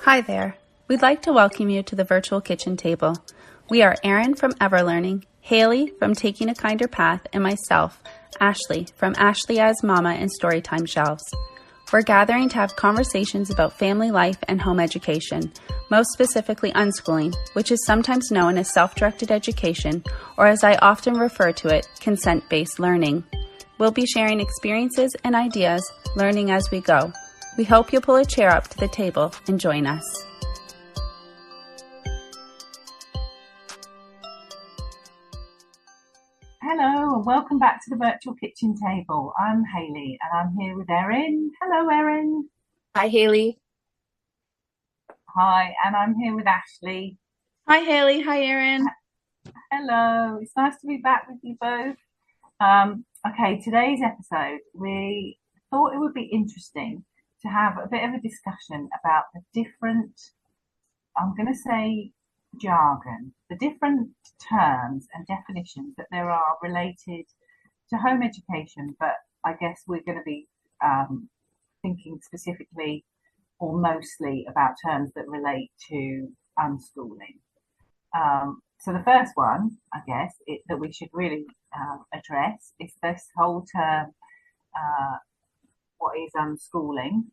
Hi there. We'd like to welcome you to the virtual kitchen table. We are Erin from Everlearning, Haley from Taking a Kinder Path, and myself, Ashley from Ashley as Mama and Storytime Shelves. We're gathering to have conversations about family life and home education, most specifically unschooling, which is sometimes known as self-directed education, or as I often refer to it, consent-based learning. We'll be sharing experiences and ideas, learning as we go. We hope you'll pull a chair up to the table and join us. Hello and welcome back to the virtual kitchen table. I'm Haley and I'm here with Erin. Hello Erin. Hi Haley. Hi, and I'm here with Ashley. Hi Haley. Hi Erin. Hello, it's nice to be back with you both. Okay, today's episode, we thought it would be interesting to have a bit of a discussion about the different, I'm going to say jargon, the different terms and definitions that there are related to home education, but I guess we're going to be thinking specifically or mostly about terms that relate to unschooling. So the first one, I guess, that we should really address is this whole term, what is unschooling?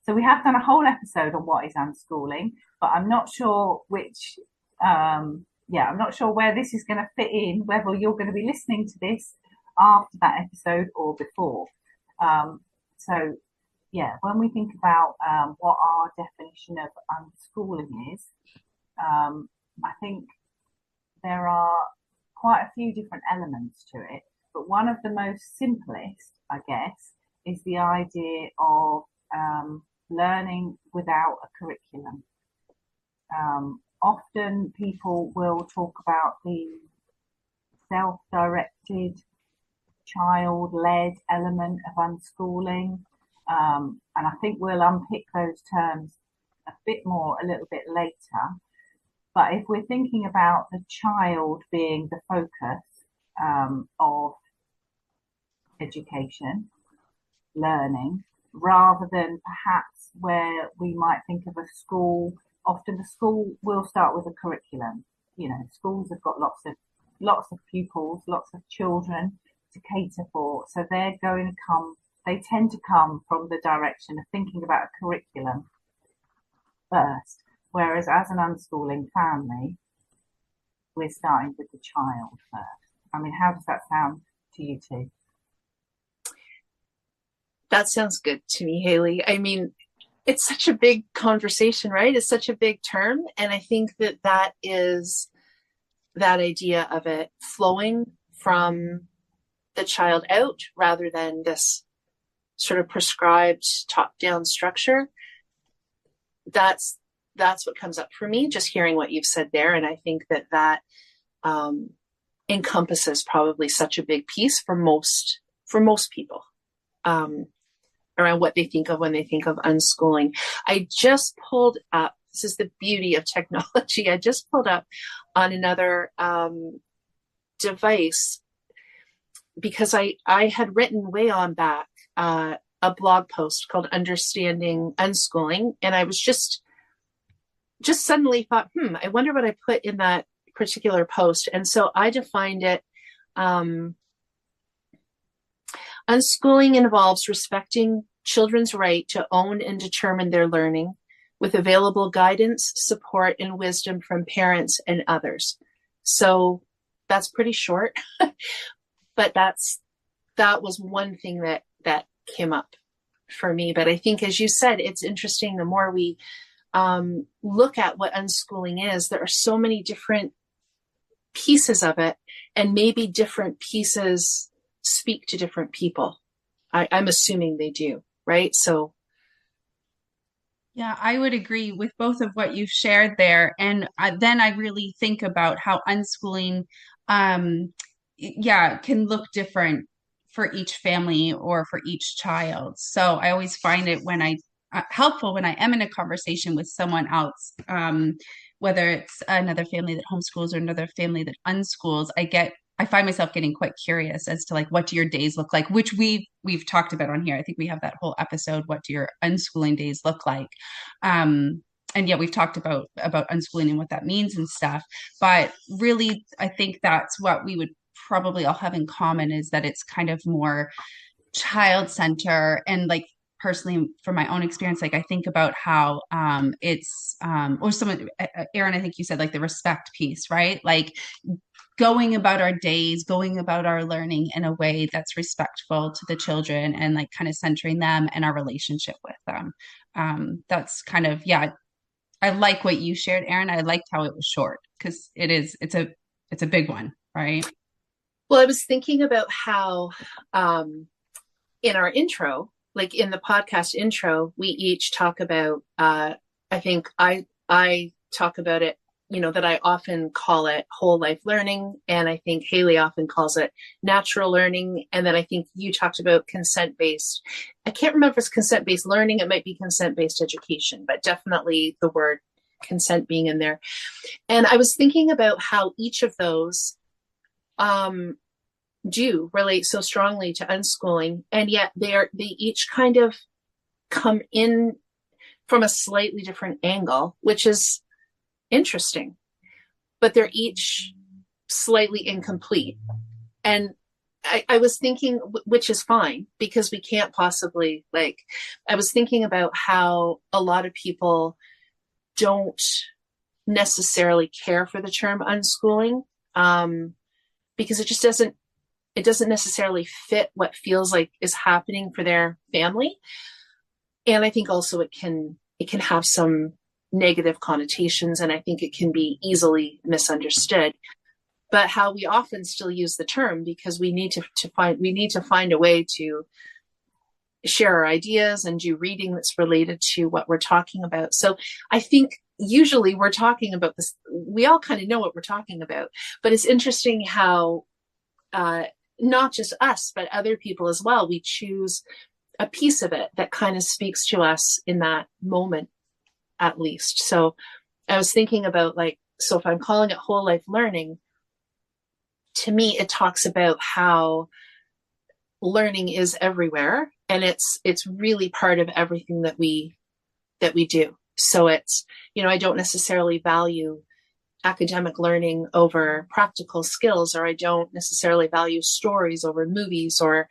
So we have done a whole episode on what is unschooling, but I'm not sure which, I'm not sure where this is going to fit in, whether you're going to be listening to this after that episode or before. When we think about what our definition of unschooling is, I think there are quite a few different elements to it, but one of the most simplest, I guess, is the idea of learning without a curriculum. Often people will talk about the self-directed, child-led element of unschooling, and I think we'll unpick those terms a little bit later. But if we're thinking about the child being the focus of education, learning, rather than perhaps where we might think of a school, often the school will start with a curriculum. You know, schools have got lots of pupils, lots of children to cater for. So they tend to come from the direction of thinking about a curriculum first. Whereas as an unschooling family, we're starting with the child first. I mean, how does that sound to you two? That sounds good to me, Haley. I mean, it's such a big conversation, right? It's such a big term. And I think that is that idea of it flowing from the child out rather than this sort of prescribed top-down structure. That's what comes up for me, just hearing what you've said there. And I think that encompasses probably such a big piece for most people. Around what they think of when they think of unschooling. I just pulled up, this is the beauty of technology, I just pulled up on another device because I had written way on back a blog post called Understanding Unschooling, and I was just suddenly thought, I wonder what I put in that particular post. And so I defined it, unschooling involves respecting children's right to own and determine their learning with available guidance, support, and wisdom from parents and others. So that's pretty short, but that was one thing that came up for me. But I think, as you said, it's interesting. The more we look at what unschooling is, there are so many different pieces of it, and maybe different pieces speak to different people. I'm assuming they do, right? So yeah, I would agree with both of what you've shared there. And then I really think about how unschooling, can look different for each family or for each child. So I always find it helpful when I am in a conversation with someone else, whether it's another family that homeschools or another family that unschools, I find myself getting quite curious as to like, what do your days look like, which we've we've talked about on here. I think we have that whole episode, what do your unschooling days look like? And yeah, we've talked about unschooling and what that means and stuff. But really, I think that's what we would probably all have in common, is that it's kind of more child center. And like personally, from my own experience, like I think about how it's or someone, Erin, I think you said like the respect piece, right? Like going about our days, going about our learning in a way that's respectful to the children, and like kind of centering them and our relationship with them. That's kind of, yeah, I like what you shared, Erin. I liked how it was short, because it's a big one, right? Well, I was thinking about how in our intro, like in the podcast intro, we each talk about, I think I talk about it, that I often call it whole life learning. And I think Haley often calls it natural learning. And then I think you talked about consent-based. I can't remember if it's consent-based learning. It might be consent-based education, but definitely the word consent being in there. And I was thinking about how each of those do relate so strongly to unschooling, and yet they each kind of come in from a slightly different angle, which is interesting, but they're each slightly incomplete. And I was thinking, which is fine, because we can't possibly, like, I was thinking about how a lot of people don't necessarily care for the term unschooling, because it just doesn't necessarily fit what feels like is happening for their family. And I think also it can have some negative connotations, and I think it can be easily misunderstood. But how we often still use the term, because we need to find a way to share our ideas and do reading that's related to what we're talking about. So I think usually we're talking about this, we all kind of know what we're talking about, but it's interesting how not just us, but other people as well, we choose a piece of it that kind of speaks to us in that moment, at least. So I was thinking about, like, so if I'm calling it whole life learning, to me, it talks about how learning is everywhere, and it's really part of everything that we do. So it's, I don't necessarily value academic learning over practical skills, or I don't necessarily value stories over movies, or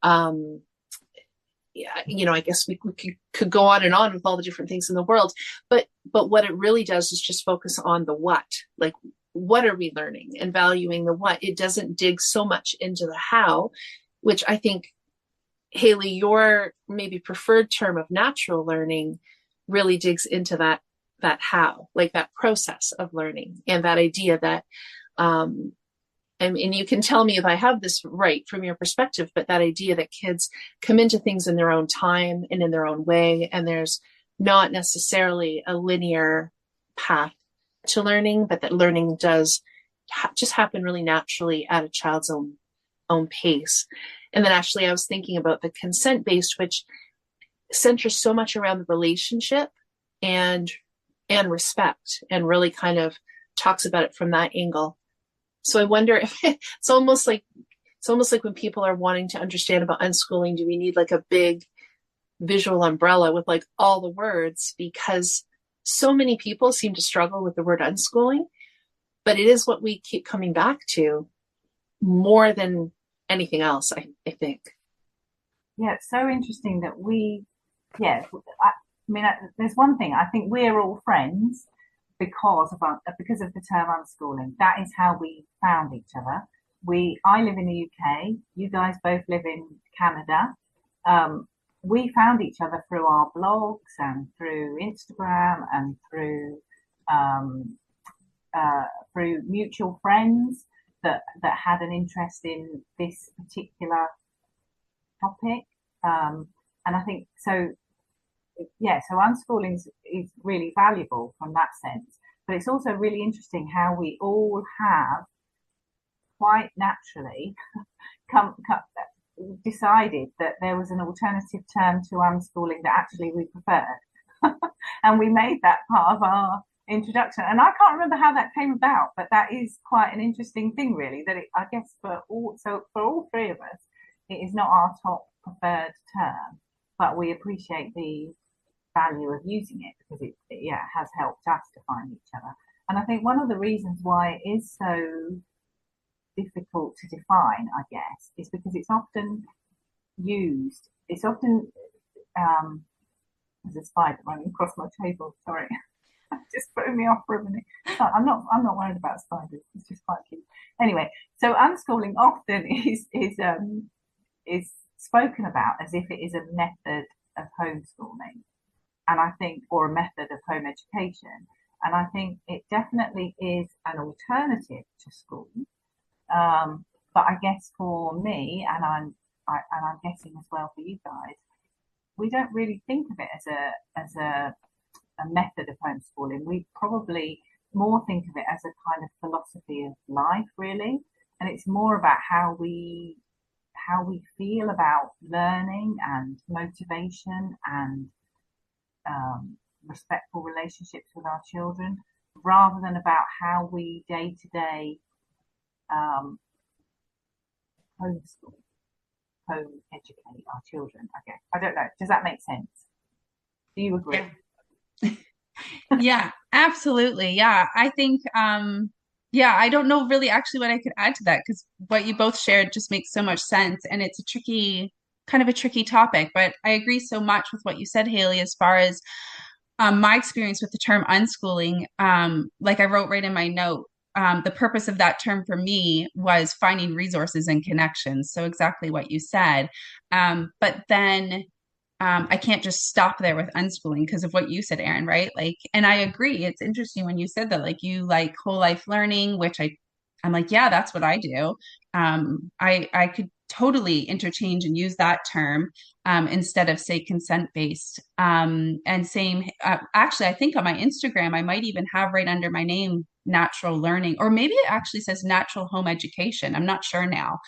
I guess we could go on and on with all the different things in the world, but what it really does is just focus on the what, like, what are we learning, and valuing the what. It doesn't dig so much into the how, which I think, Haley, your maybe preferred term of natural learning really digs into that how, like that process of learning, and that idea that, and you can tell me if I have this right from your perspective, but that idea that kids come into things in their own time and in their own way, and there's not necessarily a linear path to learning, but that learning does just happen really naturally at a child's own pace. And then actually I was thinking about the consent-based, which centers so much around the relationship and respect, and really kind of talks about it from that angle. So I wonder if it's almost like when people are wanting to understand about unschooling, do we need like a big visual umbrella with like all the words, because so many people seem to struggle with the word unschooling, but it is what we keep coming back to more than anything else, I think. Yeah, it's so interesting that there's one thing. I think we're all friends because of the term unschooling. That is how we found each other. I live in the UK. You guys both live in Canada. We found each other through our blogs and through Instagram and through mutual friends that had an interest in this particular topic. And I think so. Yeah, so unschooling is really valuable from that sense, but it's also really interesting how we all have quite naturally decided that there was an alternative term to unschooling that actually we preferred. And we made that part of our introduction. And I can't remember how that came about, but that is quite an interesting thing, really, that I guess for all three of us, it is not our top preferred term, but we appreciate the value of using it because it has helped us to find each other. And I think one of the reasons why it is so difficult to define, I guess, is because it's often used. It's often there's a spider running across my table. Sorry, just putting me off for a minute. I'm not worried about spiders. It's just quite cute. Anyway, so unschooling often is spoken about as if it is a method of homeschooling, and I think, or a method of home education. And I think it definitely is an alternative to school. But I guess for me, and I'm guessing as well for you guys, we don't really think of it as a method of homeschooling. We probably more think of it as a kind of philosophy of life, really. And it's more about how we feel about learning and motivation and respectful relationships with our children, rather than about how we day to day homeschool, home educate our children. I guess, I don't know. Does that make sense? Do you agree? Yeah, yeah, absolutely. Yeah, I think, yeah, I don't know really actually what I could add to that, because what you both shared just makes so much sense. And it's kind of a tricky topic, but I agree so much with what you said, Haley, as far as my experience with the term unschooling. Like I wrote right in my note, the purpose of that term for me was finding resources and connections. So exactly what you said. But then I can't just stop there with unschooling because of what you said, Erin, right? Like, and I agree. It's interesting when you said that, like, you like whole life learning, which I'm like, yeah, that's what I do. I could totally interchange and use that term instead of, say, consent based. And same, actually, I think on my Instagram, I might even have right under my name natural learning, or maybe it actually says natural home education. I'm not sure now.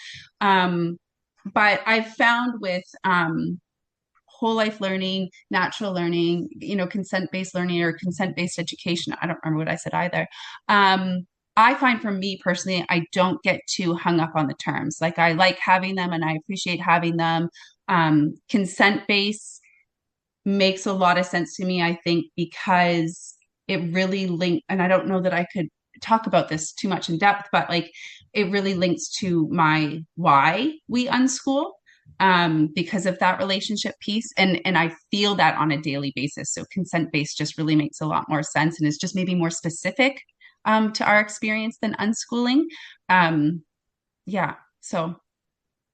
But I've found with whole life learning, natural learning, consent-based learning or consent-based education. I don't remember what I said either. I find for me personally, I don't get too hung up on the terms. Like I like having them and I appreciate having them. Consent-based makes a lot of sense to me, I think, because it really and I don't know that I could talk about this too much in depth, but like it really links to my why we unschool. Because of that relationship piece. And I feel that on a daily basis. So consent-based just really makes a lot more sense and is just maybe more specific to our experience than unschooling. Yeah. So.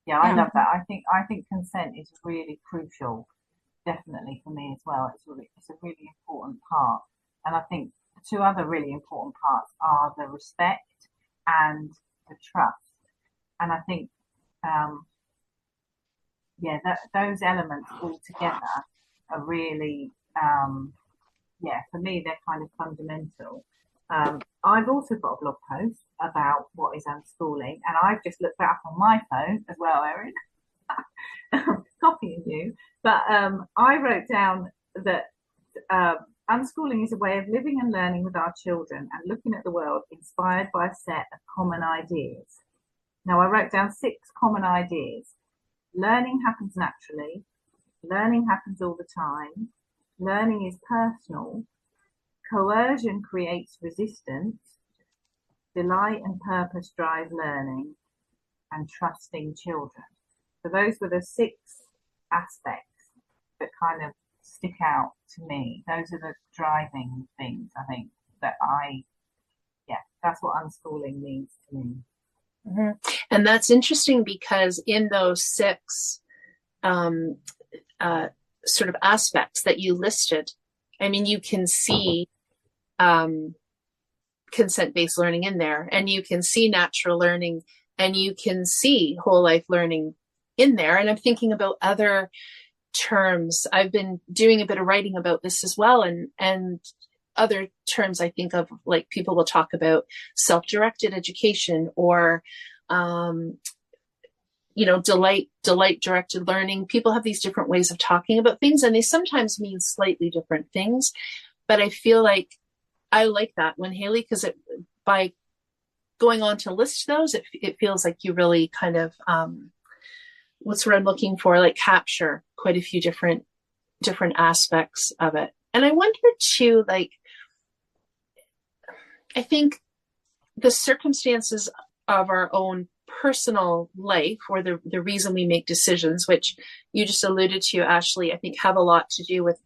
Yeah, I love that. I think consent is really crucial, definitely for me as well. It's a really important part. And I think the two other really important parts are the respect and the trust. And I think those elements all together are really, for me, they're kind of fundamental. I've also got a blog post about what is unschooling, and I've just looked that up on my phone as well, Erin, copying you. But I wrote down that unschooling is a way of living and learning with our children and looking at the world inspired by a set of common ideas. Now, I wrote down 6 common ideas. Learning happens naturally. Learning happens all the time. Learning is personal. Coercion creates resistance. Delight and purpose drive learning. And trusting children. So those were the 6 aspects that kind of stick out to me. Those are the driving things, I think, that that's what unschooling means to me. Mm-hmm. And that's interesting because in those 6 sort of aspects that you listed, I mean, you can see consent-based learning in there, and you can see natural learning, and you can see whole life learning in there. And I'm thinking about other terms. I've been doing a bit of writing about this as well, and other terms I think of, like people will talk about self-directed education or, delight directed learning. People have these different ways of talking about things, and they sometimes mean slightly different things. But I feel like I like that when Haley, because by going on to list those, it feels like you really kind of what's what I'm looking for, like capture quite a few different aspects of it. And I wonder too, like, I think the circumstances of our own personal life, or the reason we make decisions, which you just alluded to, Ashley, I think have a lot to do with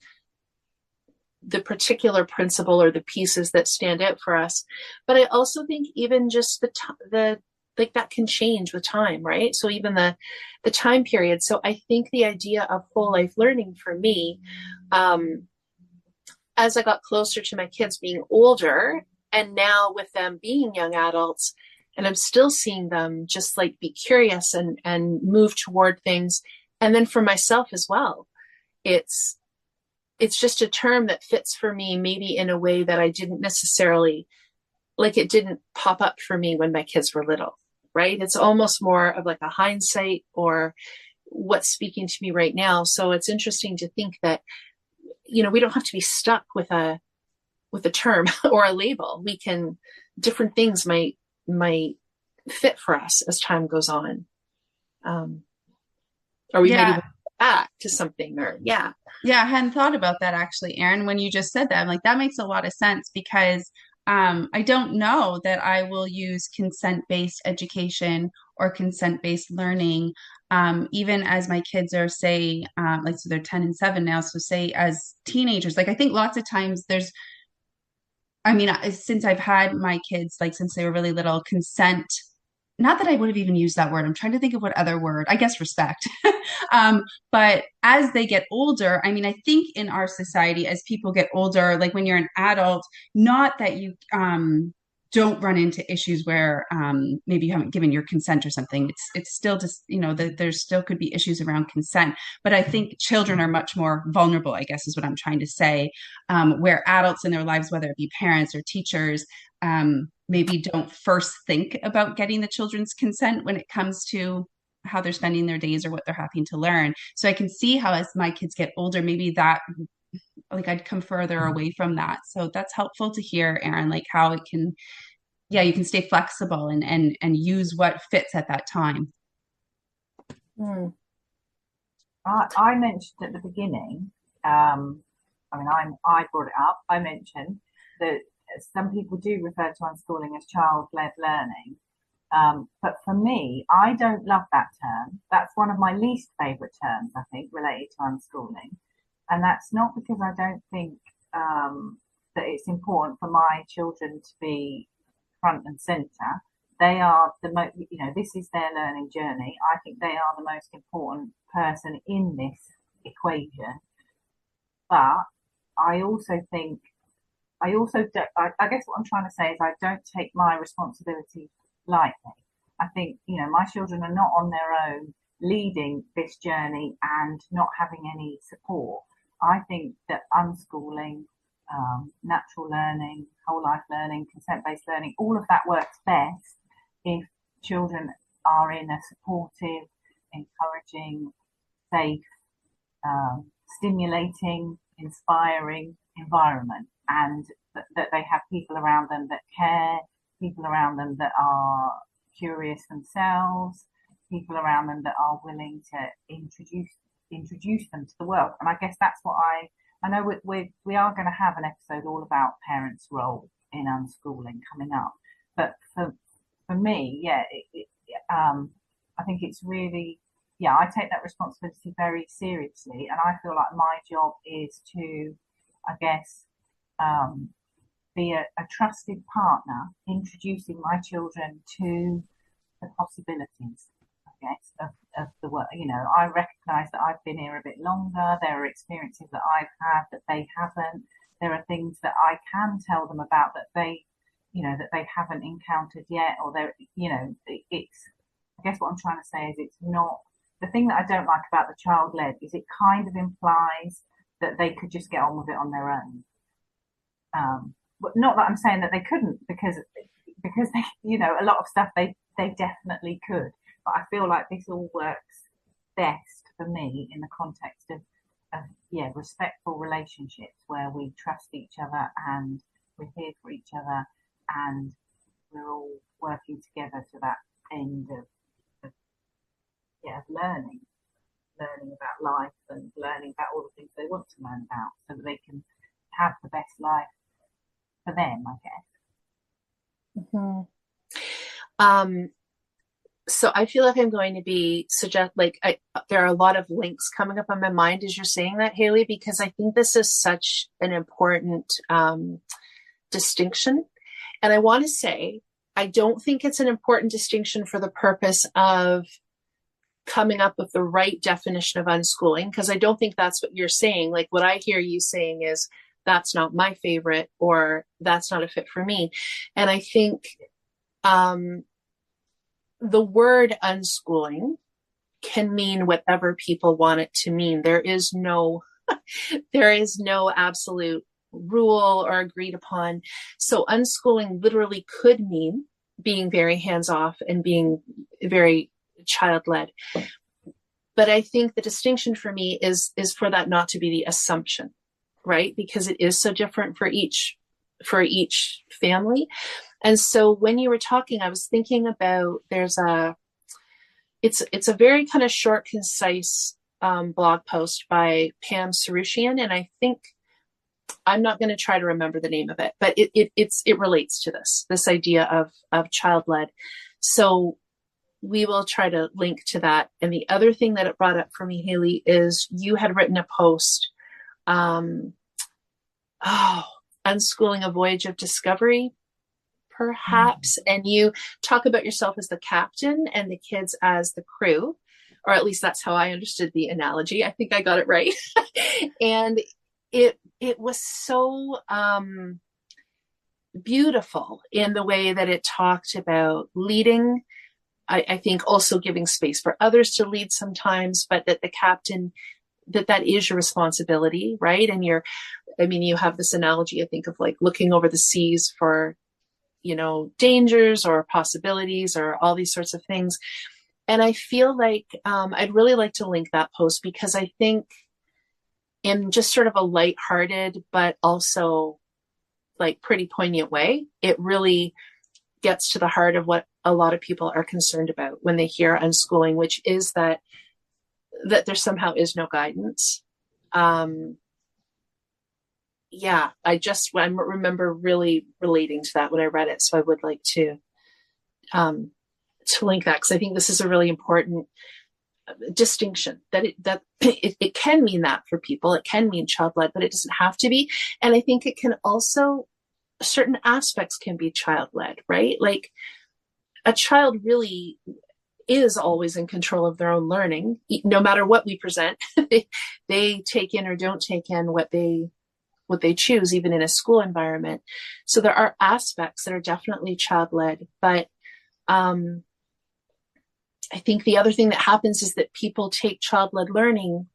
the particular principle or the pieces that stand out for us. But I also think even just the like that can change with time, right? So even the time period. So I think the idea of whole life learning for me, as I got closer to my kids being older, and now with them being young adults, and I'm still seeing them just like be curious and move toward things. And then for myself as well, it's just a term that fits for me, maybe in a way that I didn't necessarily, like, it didn't pop up for me when my kids were little, right? It's almost more of like a hindsight or what's speaking to me right now. So it's interesting to think that, you know, we don't have to be stuck with a term or a label. We can, different things might fit for us as time goes on. Or we might even go back to something, or Yeah, I hadn't thought about that actually, Erin. When you just said that, I'm like, that makes a lot of sense because I don't know that I will use consent-based education or consent-based learning, even as my kids are, say, like, so they're 10 and 7 now. So say as teenagers, like I think lots of times since I've had my kids, like since they were really little, consent, not that I would have even used that word. I'm trying to think of what other word, I guess respect. But as they get older, I mean, I think in our society, as people get older, like when you're an adult, not that you don't run into issues where maybe you haven't given your consent or something. It's still just, you know, that there still could be issues around consent. But I think children are much more vulnerable, I guess is what I'm trying to say, where adults in their lives, whether it be parents or teachers, maybe don't first think about getting the children's consent when it comes to how they're spending their days or what they're having to learn. So I can see how as my kids get older, maybe that, like, I'd come further away from that. So that's helpful to hear, Erin, like how it can, yeah, you can stay flexible and use what fits at that time. Mm. I mentioned at the beginning, I brought it up. I mentioned that some people do refer to unschooling as child-led learning. But for me, I don't love that term. That's one of my least favourite terms, I think, related to unschooling. And that's not because I don't think that it's important for my children to be front and centre. They are the most, this is their learning journey. I think they are the most important person in this equation. But I also think, I guess what I'm trying to say is I don't take my responsibility lightly. I think, my children are not on their own leading this journey and not having any support. I think that unschooling, natural learning, whole life learning, consent-based learning, all of that works best if children are in a supportive, encouraging, safe, stimulating, inspiring environment, and that they have people around them that care, people around them that are curious themselves, people around them that are willing to introduce them to the world. And I guess that's what I know we are going to have an episode all about parents' role in unschooling coming up. But for me, I think it's really, I take that responsibility very seriously. And I feel like my job is to, I guess, be a trusted partner, introducing my children to the possibilities, I guess, of the world. I recognise that I've been here a bit longer. There are experiences that I've had that they haven't. There are things that I can tell them about that they haven't encountered yet, or it's. I guess what I'm trying to say is it's not the thing that I don't like about the child-led is it kind of implies that they could just get on with it on their own. But not that I'm saying that they couldn't, because they, a lot of stuff they definitely could. But I feel like this all works best for me in the context of respectful relationships where we trust each other and we're here for each other and we're all working together to that end of learning. learning about life and learning about all the things they want to learn about so that they can have the best life for them, I guess. Mm-hmm. So I feel like I'm going to be there are a lot of links coming up on my mind as you're saying that, Haley, because I think this is such an important distinction. And I want to say, I don't think it's an important distinction for the purpose of coming up with the right definition of unschooling, because I don't think that's what you're saying. Like, what I hear you saying is, that's not my favorite, or that's not a fit for me. And I think the word unschooling can mean whatever people want it to mean. There is no absolute rule or agreed upon. So unschooling literally could mean being very hands-off and being very child-led. But I think the distinction for me is for that not to be the assumption, right? Because it is so different for each family. And so when you were talking, I was thinking about it's a very kind of short, concise blog post by Pam Sarushian, and I think I'm not going to try to remember the name of it, but it relates to this idea of child-led. So we will try to link to that. And the other thing that it brought up for me, Haley, is you had written a post, Unschooling: A Voyage of Discovery, perhaps, and you talk about yourself as the captain and the kids as the crew, or at least that's how I understood the analogy. I think I got it right. And it was so beautiful in the way that it talked about leading. I think also giving space for others to lead sometimes, but that the captain, that is your responsibility, right? And you have this analogy, I think, of like looking over the seas for, dangers or possibilities or all these sorts of things. And I feel like I'd really like to link that post, because I think in just sort of a lighthearted, but also like pretty poignant way, it really gets to the heart of what a lot of people are concerned about when they hear unschooling, which is that there somehow is no guidance. I remember really relating to that when I read it. So I would like to link that, because I think this is a really important distinction, that it can mean that for people. It can mean child-led, but it doesn't have to be. And I think it can also, certain aspects can be child-led, right? Like a child really is always in control of their own learning, no matter what we present. They take in or don't take in what they choose, even in a school environment. So there are aspects that are definitely child-led, but I think the other thing that happens is that people take child-led learning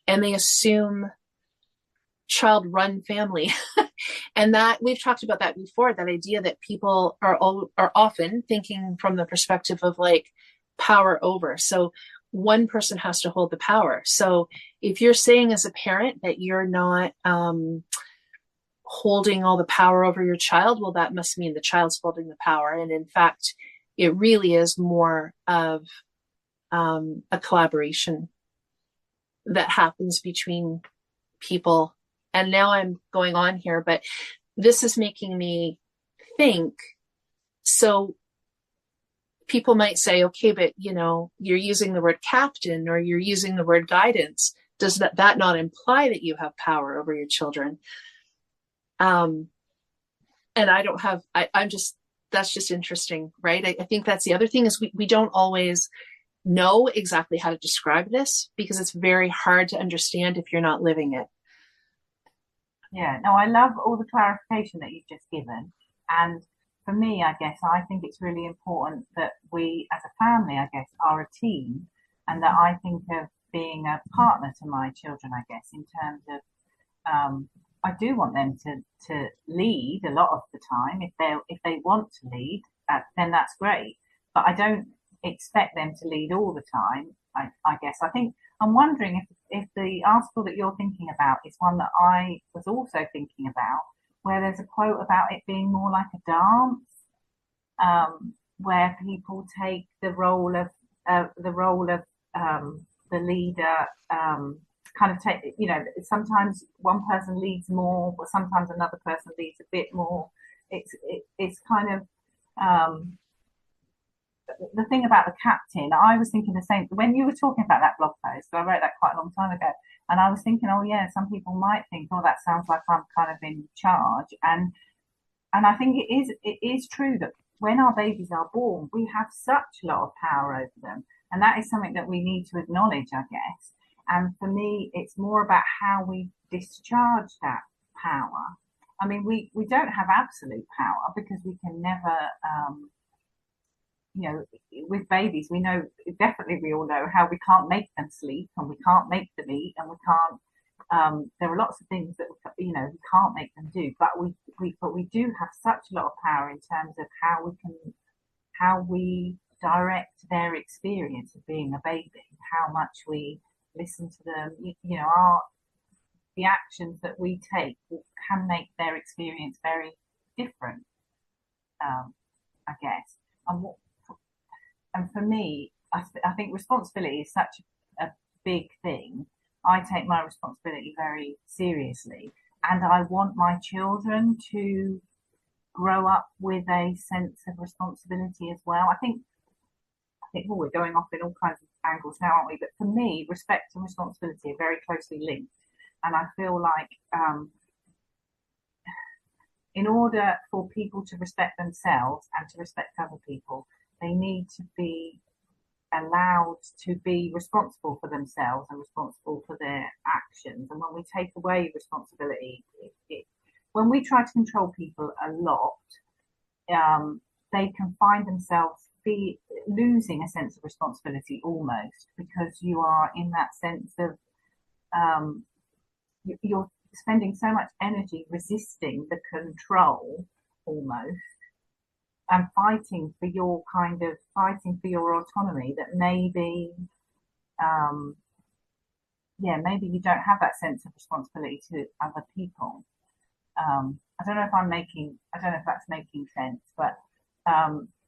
and they assume child-run family. And that we've talked about that before, that idea that people are often thinking from the perspective of like power over. So one person has to hold the power. So if you're saying as a parent that you're not holding all the power over your child, well, that must mean the child's holding the power. And in fact, it really is more of a collaboration that happens between people. And now I'm going on here, but this is making me think. So people might say, okay, but you're using the word captain or you're using the word guidance. Does that not imply that you have power over your children? And that's just interesting, right? I think that's the other thing, is we don't always know exactly how to describe this, because it's very hard to understand if you're not living it. Yeah, no, I love all the clarification that you've just given. And for me, I guess, I think it's really important that we as a family, I guess, are a team, and that I think of being a partner to my children, I guess, in terms of, I do want them to lead a lot of the time. If they want to lead, then that's great. But I don't expect them to lead all the time. I guess I'm wondering if the article that you're thinking about is one that I was also thinking about, where there's a quote about it being more like a dance, where people take the role of the leader kind of take, sometimes one person leads more, but sometimes another person leads a bit more. It's kind of the thing about the captain. I was thinking the same when you were talking about that blog post. I wrote that quite a long time ago, and I was thinking, oh yeah, some people might think, oh, that sounds like I'm kind of in charge, and I think it is true that when our babies are born, we have such a lot of power over them, and that is something that we need to acknowledge, I guess. And for me, it's more about how we discharge that power. I mean, we don't have absolute power because we can never, with babies, we know, definitely we all know how we can't make them sleep and we can't make them eat and we can't, there are lots of things that, we can't make them do, but we do have such a lot of power in terms of how we direct their experience of being a baby, how much we listen to them, the actions that we take can make their experience very different, I guess. And for me, I think responsibility is such a big thing. I take my responsibility very seriously, and I want my children to grow up with a sense of responsibility as well. I think, well, we're going off in all kinds of angles now, aren't we? But for me, respect and responsibility are very closely linked. And I feel like in order for people to respect themselves and to respect other people, they need to be allowed to be responsible for themselves and responsible for their actions. And when we take away responsibility, when we try to control people a lot, they can find themselves losing a sense of responsibility almost, because you are in that sense of you're spending so much energy resisting the control almost, and fighting for your autonomy, that maybe maybe you don't have that sense of responsibility to other people. I don't know if that's making sense, but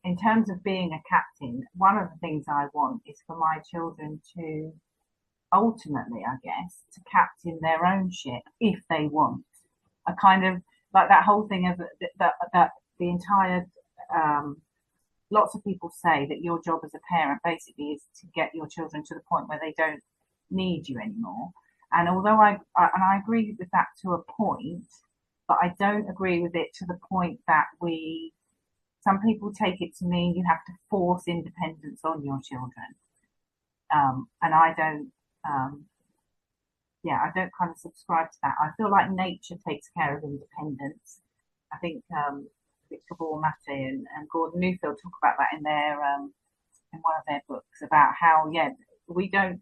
in terms of being a captain, one of the things I want is for my children to ultimately, I guess, to captain their own ship if they want. A kind of like that whole thing of that the entire lots of people say that your job as a parent basically is to get your children to the point where they don't need you anymore. And although I agree with that to a point, but I don't agree with it to the point that some people take it to mean you have to force independence on your children. And I don't, I don't kind of subscribe to that. I feel like nature takes care of independence. I think Victor Mate and Gordon Newfield talk about that in their in one of their books, about how we don't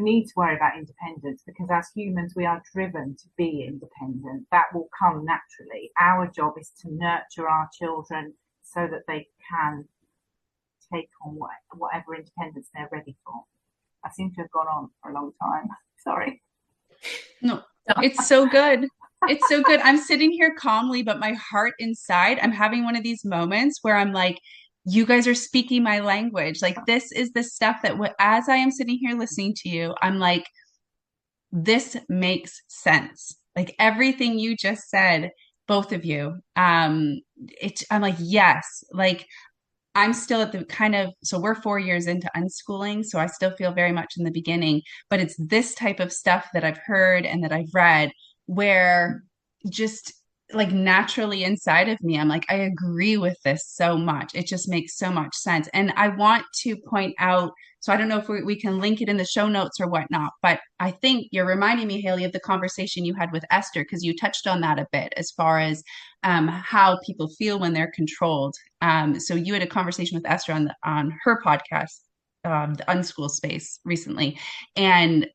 need to worry about independence, because as humans we are driven to be independent. That will come naturally. Our job is to nurture our children so that they can take on whatever independence they're ready for. I seem to have gone on for a long time. Sorry. No, it's so good. It's so good. I'm sitting here calmly, but my heart inside, I'm having one of these moments where I'm like, you guys are speaking my language. Like, this is the stuff that as I am sitting here listening to you, I'm like, this makes sense. Like everything you just said, both of you. I'm like, yes, like I'm still at the so we're 4 years into unschooling, so I still feel very much in the beginning, but it's this type of stuff that I've heard and that I've read where just like naturally inside of me, I'm like, I agree with this so much. It just makes so much sense. And I want to point out, so I don't know if we can link it in the show notes or whatnot, but I think you're reminding me, Haley, of the conversation you had with Esther, because you touched on that a bit as far as how people feel when they're controlled. So you had a conversation with Esther on her podcast, the Unschool Space, recently. And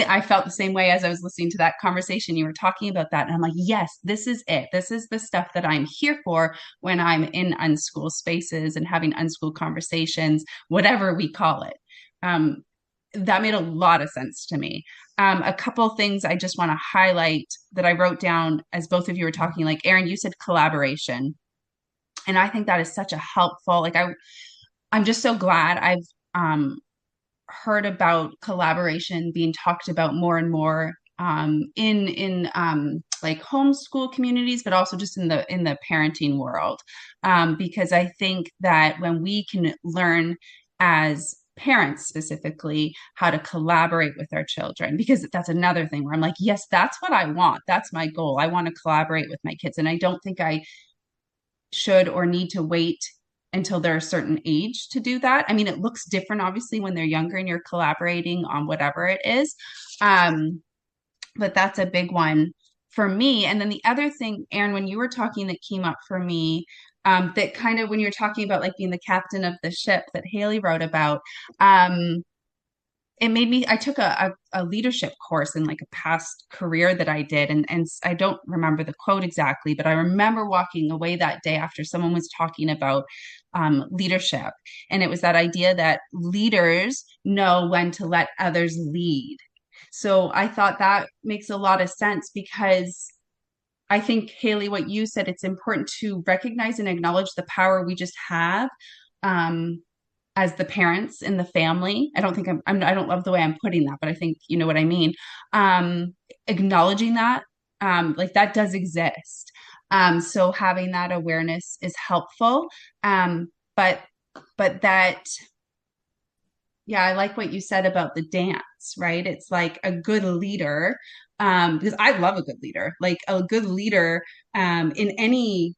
I felt the same way as I was listening to that conversation. You were talking about that. And I'm like, yes, this is it. This is the stuff that I'm here for when I'm in unschool spaces and having unschool conversations, whatever we call it. That made a lot of sense to me. A couple things I just want to highlight that I wrote down as both of you were talking, like Erin, you said collaboration. And I think that is such a helpful, like I'm just so glad heard about collaboration being talked about more and more in like homeschool communities, but also just in the parenting world, because I think that when we can learn as parents specifically how to collaborate with our children, because that's another thing where I'm like, yes, that's what I want, that's my goal, I want to collaborate with my kids, and I don't think I should or need to wait until they're a certain age to do that. I mean, it looks different obviously when they're younger and you're collaborating on whatever it is. But that's a big one for me. And then the other thing, Erin, when you were talking, that came up for me, that kind of when you're talking about like being the captain of the ship that Haley wrote about, it made me, I took a leadership course in like a past career that I did. And I don't remember the quote exactly, but I remember walking away that day after someone was talking about leadership. And it was that idea that leaders know when to let others lead. So I thought that makes a lot of sense, because I think, Haley, what you said, it's important to recognize and acknowledge the power we just have, as the parents in the family. I don't think I don't love the way I'm putting that, but I think you know what I mean. Acknowledging that, like that does exist. So having that awareness is helpful. But that, yeah, I like what you said about the dance, right? It's like a good leader, because I love a good leader. Like a good leader, in any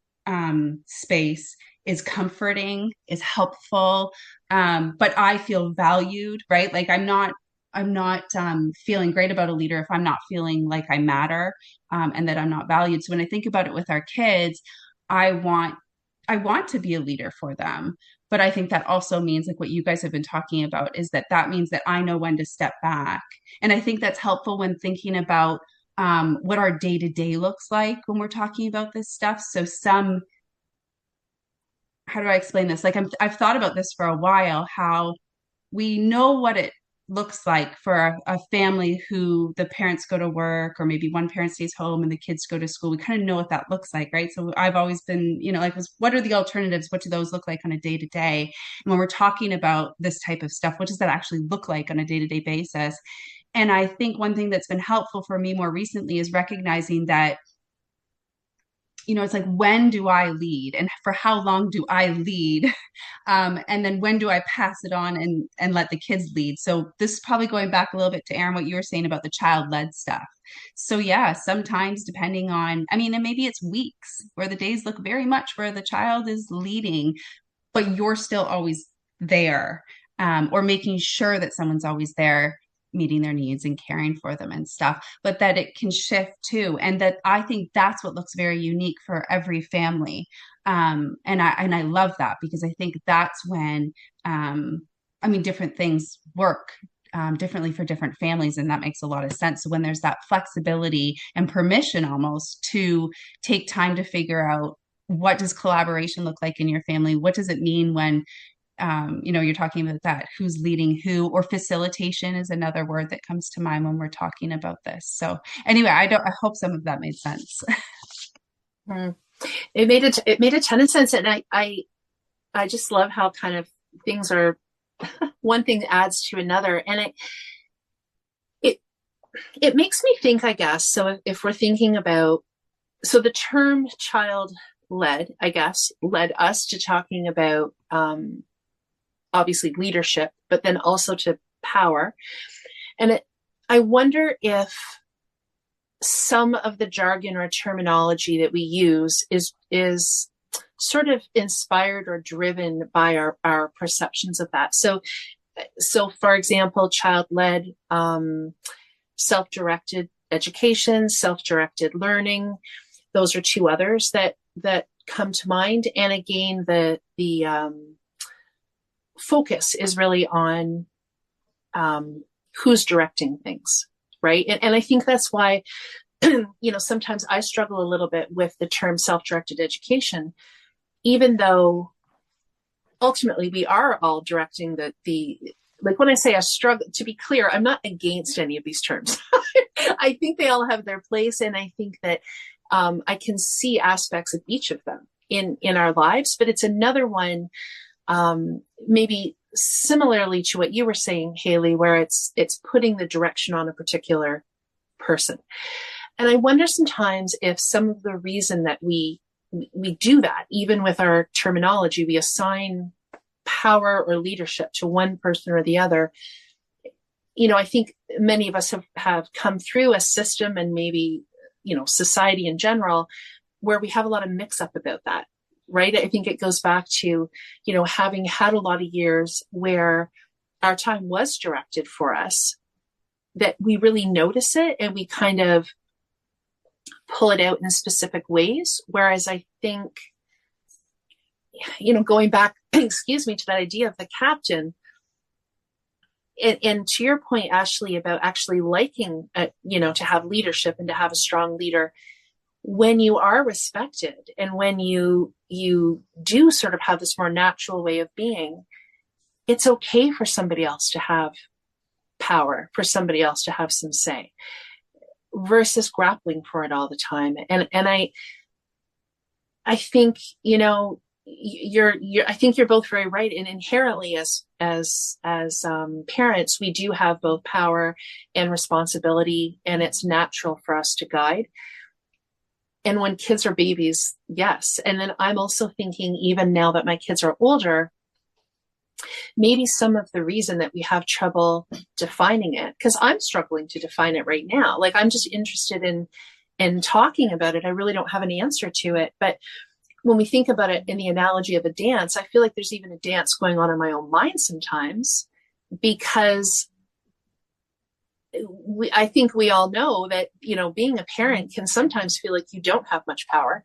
space is comforting, is helpful, but I feel valued, right? Like I'm not feeling great about a leader if I'm not feeling like I matter, and that I'm not valued. So when I think about it with our kids, I want I want to be a leader for them. But I think that also means, like what you guys have been talking about, is that that means that I know when to step back. And I think that's helpful when thinking about what our day to day looks like when we're talking about this stuff. So how do I explain this? Like I've thought about this for a while, how we know what it looks like for a family who the parents go to work, or maybe one parent stays home and the kids go to school. We kind of know what that looks like, right? So I've always been, like, what are the alternatives? What do those look like on a day to day? And when we're talking about this type of stuff, what does that actually look like on a day to day basis? And I think one thing that's been helpful for me more recently is recognizing that, it's like, when do I lead and for how long do I lead? And then when do I pass it on and let the kids lead? So this is probably going back a little bit to Erin, what you were saying about the child-led stuff. So yeah, sometimes depending on, I mean, and maybe it's weeks where the days look very much where the child is leading, but you're still always there, or making sure that someone's always there meeting their needs and caring for them and stuff, but that it can shift too. And that I think that's what looks very unique for every family. And I love that, because I think that's when, different things work differently for different families. And that makes a lot of sense. So when there's that flexibility and permission almost to take time to figure out, what does collaboration look like in your family? What does it mean when you're talking about that, who's leading who, or facilitation is another word that comes to mind when we're talking about this. So anyway, I hope some of that made sense. It made a ton of sense. And I just love how kind of things are, one thing adds to another. And it makes me think, I guess. So if we're thinking about, so the term child led, I guess, led us to talking about, obviously leadership, but then also to power. And I wonder if some of the jargon or terminology that we use is sort of inspired or driven by our perceptions of that. So for example, child-led, self-directed education, self-directed learning, those are two others that come to mind. And again, the focus is really on who's directing things, right? And I think that's why, sometimes I struggle a little bit with the term self-directed education, even though ultimately we are all directing the like when I say I struggle, to be clear, I'm not against any of these terms. I think they all have their place. And I think that I can see aspects of each of them in our lives, but it's another one, maybe similarly to what you were saying, Haley, where it's putting the direction on a particular person. And I wonder sometimes if some of the reason that we do that, even with our terminology, we assign power or leadership to one person or the other. I think many of us have come through a system, and maybe, society in general, where we have a lot of mix up about that, right? I think it goes back to, having had a lot of years where our time was directed for us, that we really notice it and we kind of pull it out in specific ways. Whereas I think, going back, excuse me, to that idea of the captain, and to your point, Ashley, about actually liking, to have leadership and to have a strong leader, when you are respected and when you do sort of have this more natural way of being, it's okay for somebody else to have power, for somebody else to have some say, versus grappling for it all the time. And I think, I think you're both very right. And inherently as parents, we do have both power and responsibility, and it's natural for us to guide. And when kids are babies, yes. And then I'm also thinking, even now that my kids are older, maybe some of the reason that we have trouble defining it, because I'm struggling to define it right now. Like, I'm just interested in talking about it. I really don't have an answer to it. But when we think about it in the analogy of a dance, I feel like there's even a dance going on in my own mind sometimes, because I think we all know that, being a parent can sometimes feel like you don't have much power.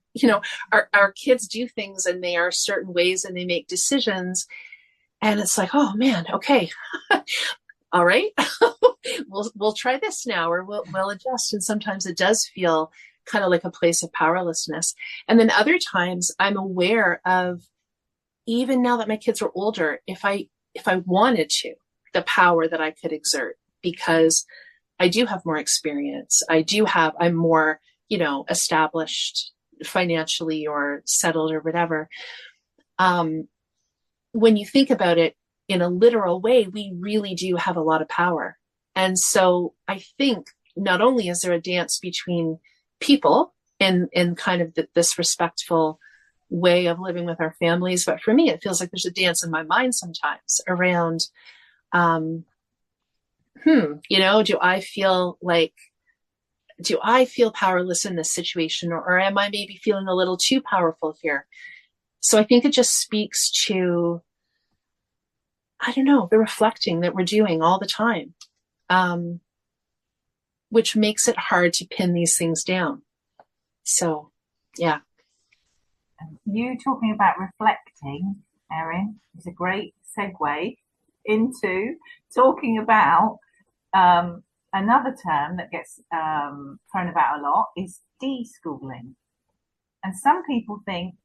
Our kids do things and they are certain ways and they make decisions. And it's like, oh man, okay. All right. we'll try this now, or we'll adjust. And sometimes it does feel kind of like a place of powerlessness. And then other times I'm aware of, even now that my kids are older, if I wanted to, the power that I could exert, because I do have more experience. I'm more, established financially or settled or whatever. When you think about it in a literal way, we really do have a lot of power. And so I think not only is there a dance between people in kind of this respectful way of living with our families, but for me, it feels like there's a dance in my mind sometimes around, do I feel powerless in this situation, or am I maybe feeling a little too powerful here? So I think it just speaks to, I don't know, the reflecting that we're doing all the time, which makes it hard to pin these things down. So, yeah. You talking about reflecting, Erin, is a great segue into talking about another term that gets thrown about a lot is deschooling. And some people think,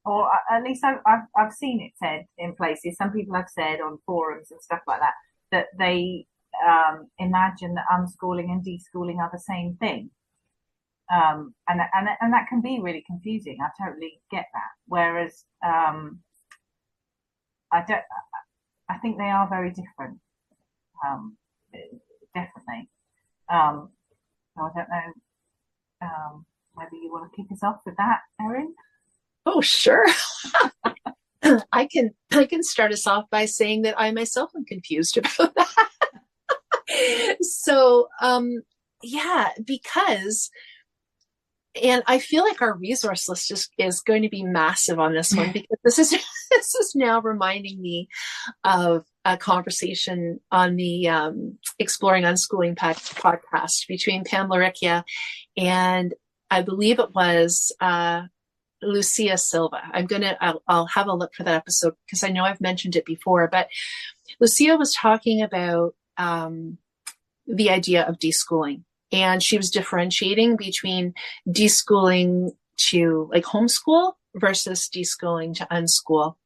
or at least I've seen it said in places, some people have said on forums and stuff like that, that they imagine that unschooling and deschooling are the same thing. And that can be really confusing. I totally get that. Whereas I think they are very different. Definitely. So I don't know whether you want to kick us off with that, Erin? Oh, sure. I can start us off by saying that I myself am confused about that. So, because, and I feel like our resource list is going to be massive on this one, because this is now reminding me of a conversation on the Exploring Unschooling podcast between Pamela Riccia and I believe it was Lucia Silva. I'll have a look for that episode because I know I've mentioned it before, but Lucia was talking about the idea of deschooling, and she was differentiating between deschooling to like homeschool versus deschooling to unschool.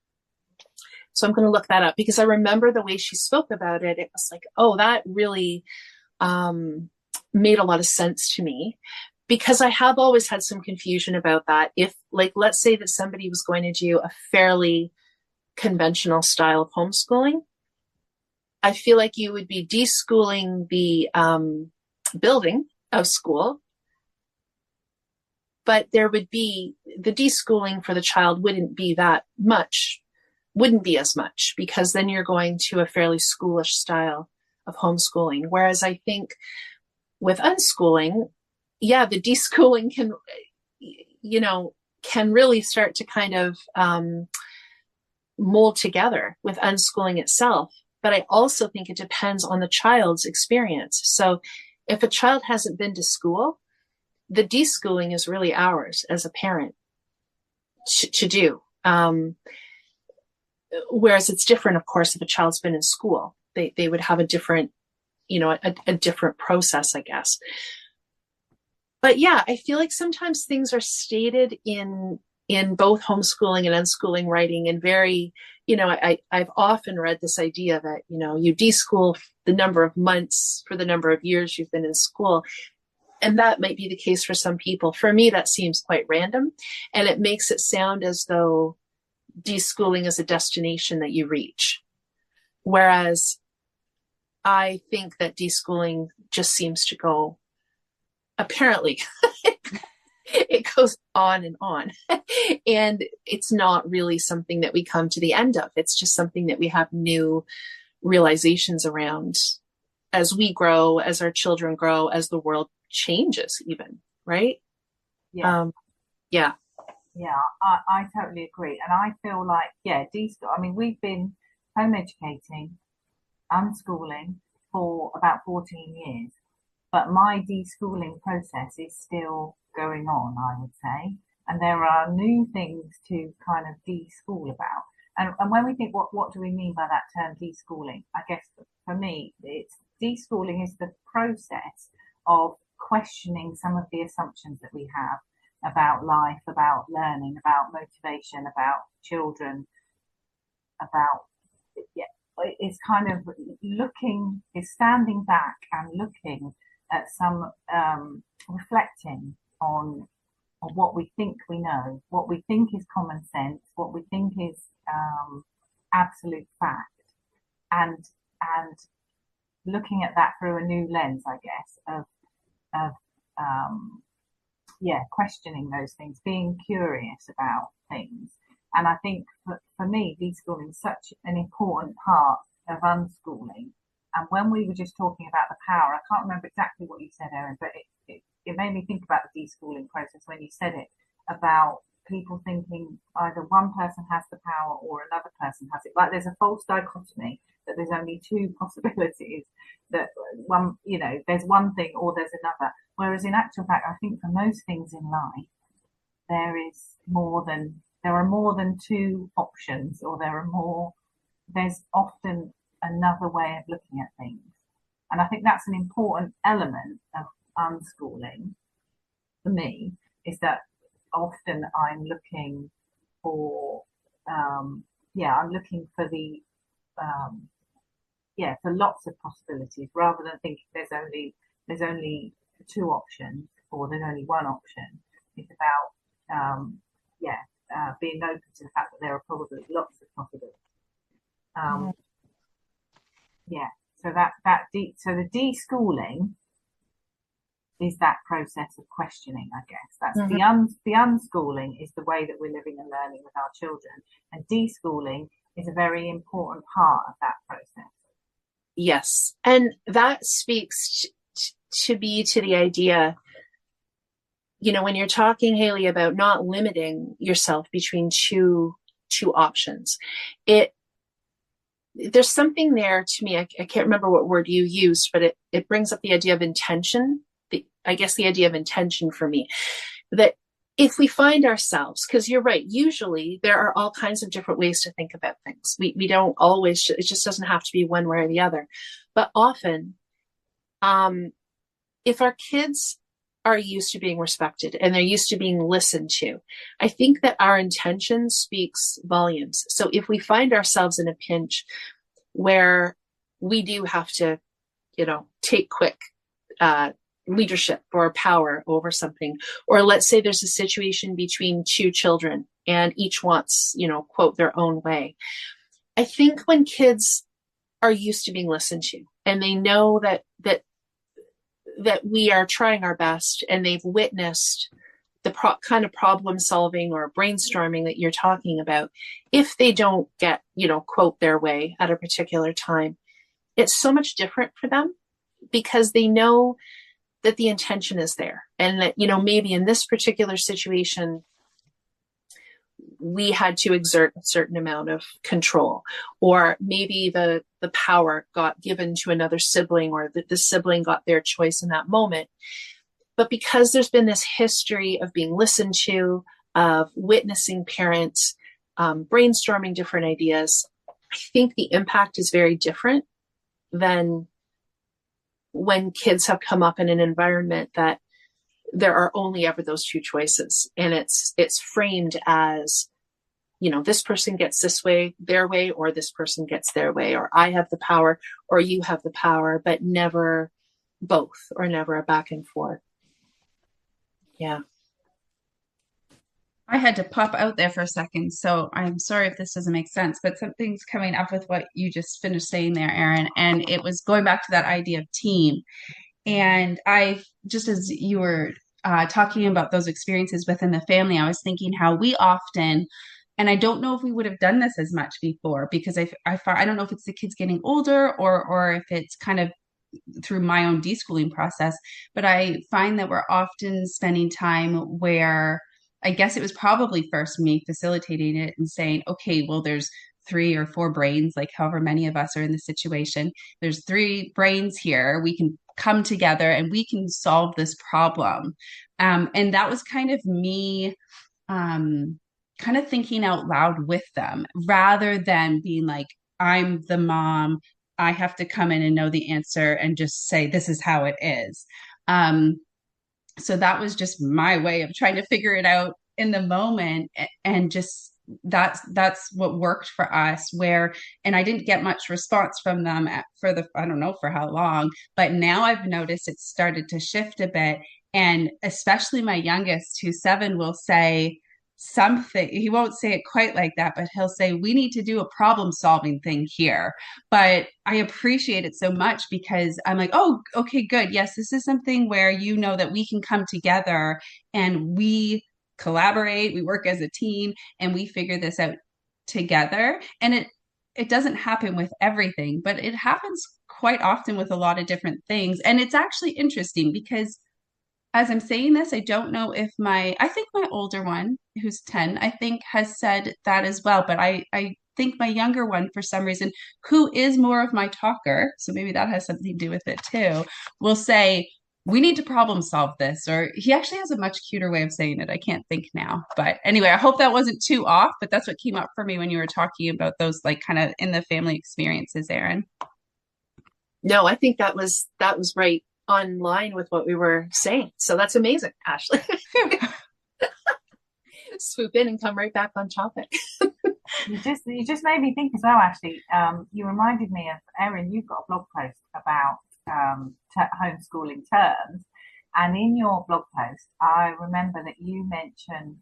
So I'm going to look that up because I remember the way she spoke about it. It was like, oh, that really made a lot of sense to me, because I have always had some confusion about that. If, like, let's say that somebody was going to do a fairly conventional style of homeschooling, I feel like you would be deschooling the building of school, but there would be the deschooling for the child wouldn't be as much, because then you're going to a fairly schoolish style of homeschooling. Whereas I think with unschooling, yeah, the deschooling can really start to kind of mold together with unschooling itself. But I also think it depends on the child's experience. So if a child hasn't been to school, the deschooling is really ours as a parent to do. Whereas it's different, of course, if a child's been in school, they would have a different, a different process, I guess. But yeah, I feel like sometimes things are stated in both homeschooling and unschooling writing and very, I've often read this idea that, you deschool the number of months for the number of years you've been in school. And that might be the case for some people. For me, that seems quite random. And it makes it sound as though deschooling is a destination that you reach. Whereas I think that deschooling just seems to go, apparently, it goes on and on. And it's not really something that we come to the end of. It's just something that we have new realizations around as we grow, as our children grow, as the world changes even, right? Yeah. Yeah. Yeah, I totally agree. And I feel like, we've been home educating, unschooling for about 14 years, but my deschooling process is still going on, I would say. And there are new things to kind of deschool about. And when we think, what do we mean by that term deschooling? I guess for me, it's deschooling is the process of questioning some of the assumptions that we have about life, about learning, about motivation, about children, it's kind of it's standing back and looking at some reflecting on what we think we know, what we think is common sense, what we think is absolute fact, and looking at that through a new lens, I guess, of questioning those things, being curious about things. And I think for me, deschooling is such an important part of unschooling. And when we were just talking about the power, I can't remember exactly what you said, Erin, but it made me think about the deschooling process when you said it, about people thinking either one person has the power or another person has it. Like there's a false dichotomy that there's only two possibilities, that one, there's one thing or there's another. Whereas in actual fact, I think for most things in life, there are more than two options, or there's often another way of looking at things. And I think that's an important element of unschooling for me, is that often I'm looking for, for lots of possibilities, rather than thinking there's only two options or there's only one option. It's about, being open to the fact that there are probably lots of possibilities. So the deschooling is that process of questioning, I guess. That's the unschooling is the way that we're living and learning with our children, and deschooling is a very important part of that process. Yes, and that speaks to the idea, when you're talking, Haley, about not limiting yourself between two options, there's something there to me. I can't remember what word you used, but it brings up the idea of intention. The idea of intention for me, that if we find ourselves, because you're right, usually there are all kinds of different ways to think about things. We don't always, it just doesn't have to be one way or the other. But often, if our kids are used to being respected and they're used to being listened to, I think that our intention speaks volumes. So if we find ourselves in a pinch where we do have to, take quick leadership or power over something, or let's say there's a situation between two children and each wants, quote, their own way. I think when kids are used to being listened to, and they know that we are trying our best, and they've witnessed the kind of problem solving or brainstorming that you're talking about. If they don't get, quote, their way at a particular time, it's so much different for them because they know that the intention is there, and that, maybe in this particular situation, we had to exert a certain amount of control, or maybe the power got given to another sibling, or that the sibling got their choice in that moment. But because there's been this history of being listened to, of witnessing parents brainstorming different ideas, I think the impact is very different than when kids have come up in an environment that there are only ever those two choices. And it's framed as, this person gets this way, their way, or this person gets their way, or I have the power, or you have the power, but never both, or never a back and forth. Yeah. I had to pop out there for a second, so I'm sorry if this doesn't make sense, but something's coming up with what you just finished saying there, Erin, and it was going back to that idea of team. And just as you were talking about those experiences within the family, I was thinking how we often, and I don't know if we would have done this as much before, because I don't know if it's the kids getting older or if it's kind of through my own deschooling process, but I find that we're often spending time where I guess it was probably first me facilitating it and saying, okay, well, there's 3 or 4 brains, like however many of us are in the situation. There's 3 brains here. We can come together and we can solve this problem. And that was kind of me kind of thinking out loud with them rather than being like, I'm the mom, I have to come in and know the answer and just say, this is how it is. So that was just my way of trying to figure it out in the moment. And just that's what worked for us, and I didn't get much response from them I don't know for how long, but now I've noticed it's started to shift a bit. And especially my youngest, who's 7, will say something. He won't say it quite like that, but he'll say, we need to do a problem solving thing here. But I appreciate it so much because I'm like, oh, okay, good. Yes, this is something where that we can come together and we collaborate, we work as a team, and we figure this out together. And it doesn't happen with everything, but it happens quite often with a lot of different things. And it's actually interesting because as I'm saying this, I don't know if I think my older one, who's 10, I think has said that as well. But I think my younger one, for some reason, who is more of my talker, so maybe that has something to do with it too, will say, we need to problem solve this. Or he actually has a much cuter way of saying it. I can't think now. But anyway, I hope that wasn't too off, but that's what came up for me when you were talking about those like kind of in the family experiences, Erin. No, I think that was right on line with what we were saying. So that's amazing, Ashley. Swoop in and come right back on topic. You just made me think as well, Ashley. You reminded me of Erin. You've got a blog post about homeschooling terms, and in your blog post, I remember that you mentioned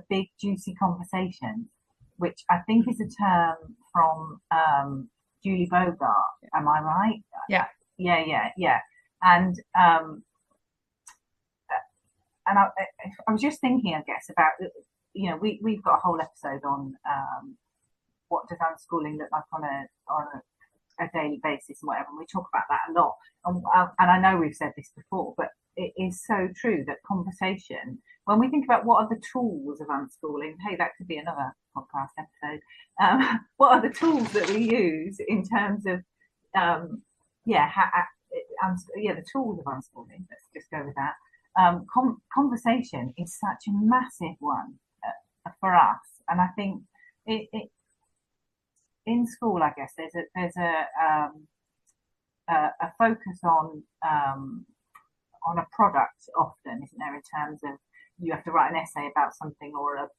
big juicy conversations, which I think is a term from Julie Bogart. Am I right? Yeah. Yeah. And I was just thinking, I guess, about, we've got a whole episode on what does unschooling look like on a daily basis and whatever, and we talk about that a lot. And I know we've said this before, but it is so true that conversation, when we think about what are the tools of unschooling, hey, that could be another podcast episode. What are the tools that we use in terms of the tools of unschooling? Let's just go with that. Conversation is such a massive one for us, and I think it in school, I guess there's a focus on a product often, isn't there? In terms of you have to write an essay about something, or a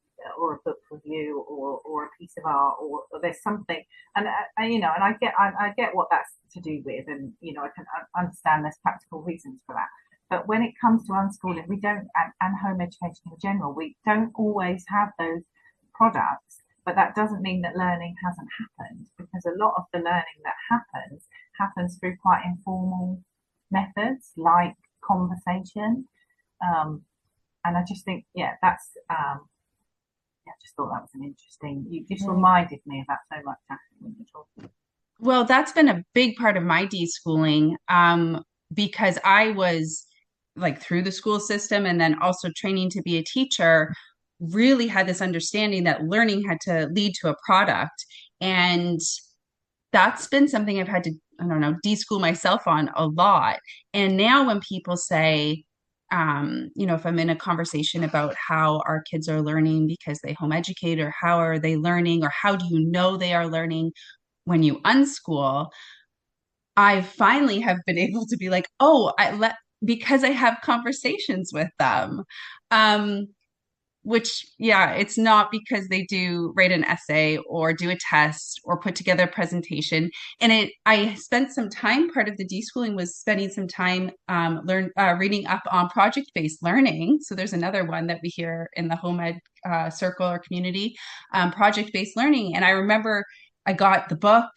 book review, or a piece of art, or there's something, and I get what that's to do with, and I can understand there's practical reasons for that. But when it comes to unschooling, we don't, and home education in general, we don't always have those products. But that doesn't mean that learning hasn't happened, because a lot of the learning that happens through quite informal methods like conversation. And I just think, that's, I just thought that was an interesting, you just reminded me of that so much, Ashley, when you were talking. Well, that's been a big part of my deschooling, because I was like through the school system and then also training to be a teacher, really had this understanding that learning had to lead to a product. And that's been something I've had to, I don't know, deschool myself on a lot. And now when people say, if I'm in a conversation about how our kids are learning because they home educate, or how are they learning, or how do you know they are learning when you unschool, I finally have been able to be like, oh, because I have conversations with them. Which, it's not because they do write an essay or do a test or put together a presentation. And I spent some time, part of the deschooling was spending some time reading up on project-based learning. So there's another one that we hear in the home ed circle or community, project-based learning. And I remember I got the book.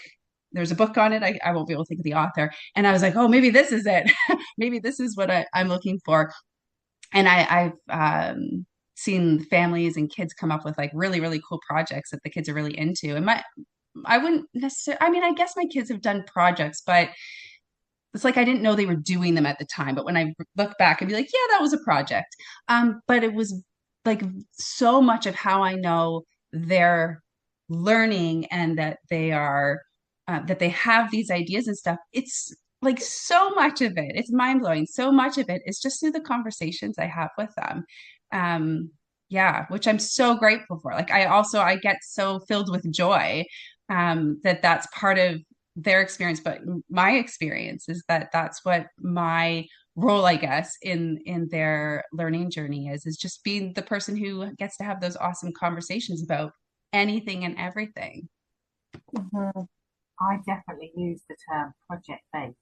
There's a book on it. I won't be able to think of the author. And I was like, oh, maybe this is it. Maybe this is what I'm looking for. And I've seen families and kids come up with like really, really cool projects that the kids are really into. And I wouldn't necessarily, I mean, I guess my kids have done projects, but it's like I didn't know they were doing them at the time. But when I look back, I'd be like, yeah, that was a project. But it was like so much of how I know they're learning, and that they are that they have these ideas and stuff. It's like so much of it, it's mind blowing. So much of it is just through the conversations I have with them. Which I'm so grateful for. Like I get so filled with joy that that's part of their experience, but my experience is that that's what my role, I guess, in their learning journey is just being the person who gets to have those awesome conversations about anything and everything. Mm-hmm. I definitely use the term project-based,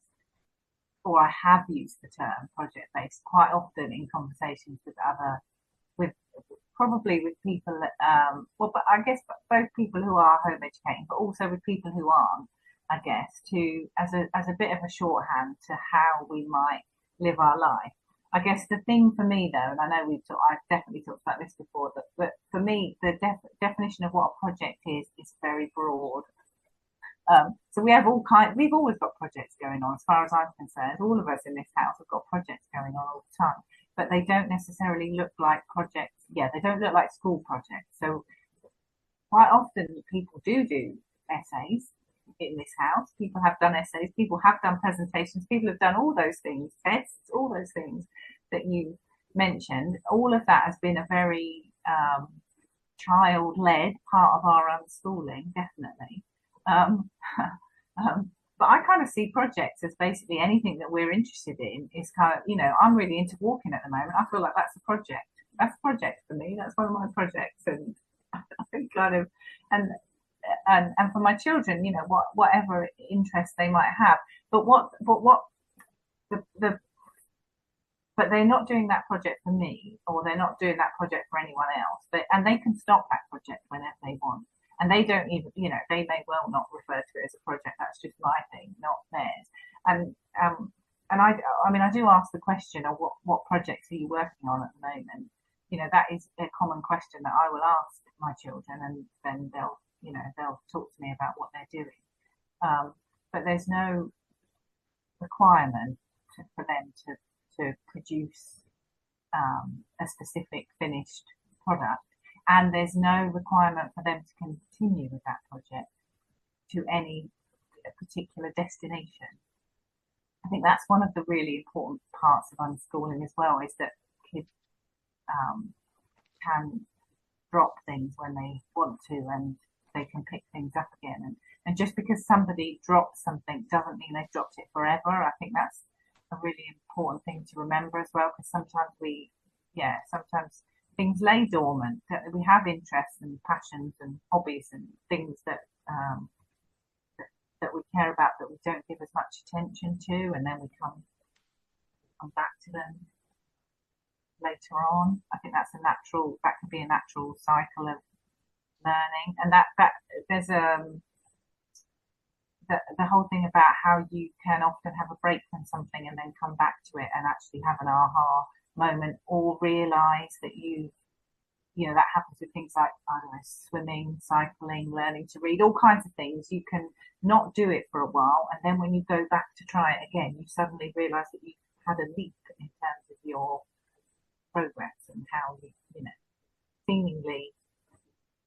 or I have used the term project-based quite often in conversations with probably with people that, but I guess both people who are home educating, but also with people who aren't, I guess, as a bit of a shorthand to how we might live our life. I guess the thing for me though, and I know I've definitely talked about this before, but for me, the definition of what a project is very broad. So we've always got projects going on, as far as I'm concerned. All of us in this house have got projects going on all the time, but they don't necessarily look like projects. Yeah, they don't look like school projects. So quite often people do essays in this house. People have done essays, people have done presentations, people have done all those things, tests, all those things that you mentioned. All of that has been a very child-led part of our unschooling, definitely. But I kind of see projects as basically anything that we're interested in is kind of, I'm really into walking at the moment. I feel like that's a project. That's a project for me. That's one of my projects. And I think kind of, and for my children, whatever interests they might have. But they're not doing that project for me, or they're not doing that project for anyone else. And they can stop that project whenever they want. And they don't even, they may well not refer to it as a project. That's just my thing, not theirs. And I do ask the question of what projects are you working on at the moment? That is a common question that I will ask my children, and then they'll talk to me about what they're doing. But there's no requirement for them to produce a specific finished product. And there's no requirement for them to continue with that project to any particular destination. I think that's one of the really important parts of unschooling as well, is that kids can drop things when they want to, and they can pick things up again. And just because somebody drops something doesn't mean they've dropped it forever. I think that's a really important thing to remember as well, because sometimes things lay dormant. We have interests and passions and hobbies and things that we care about that we don't give as much attention to, and then we come back to them later on. I think that can be a natural cycle of learning, and that there's the whole thing about how you can often have a break from something and then come back to it and actually have an aha moment, or realize that that happens with things like, I don't know, swimming, cycling, learning to read, all kinds of things. You can not do it for a while, and then when you go back to try it again, you suddenly realize that you've had a leap in terms of your progress and how seemingly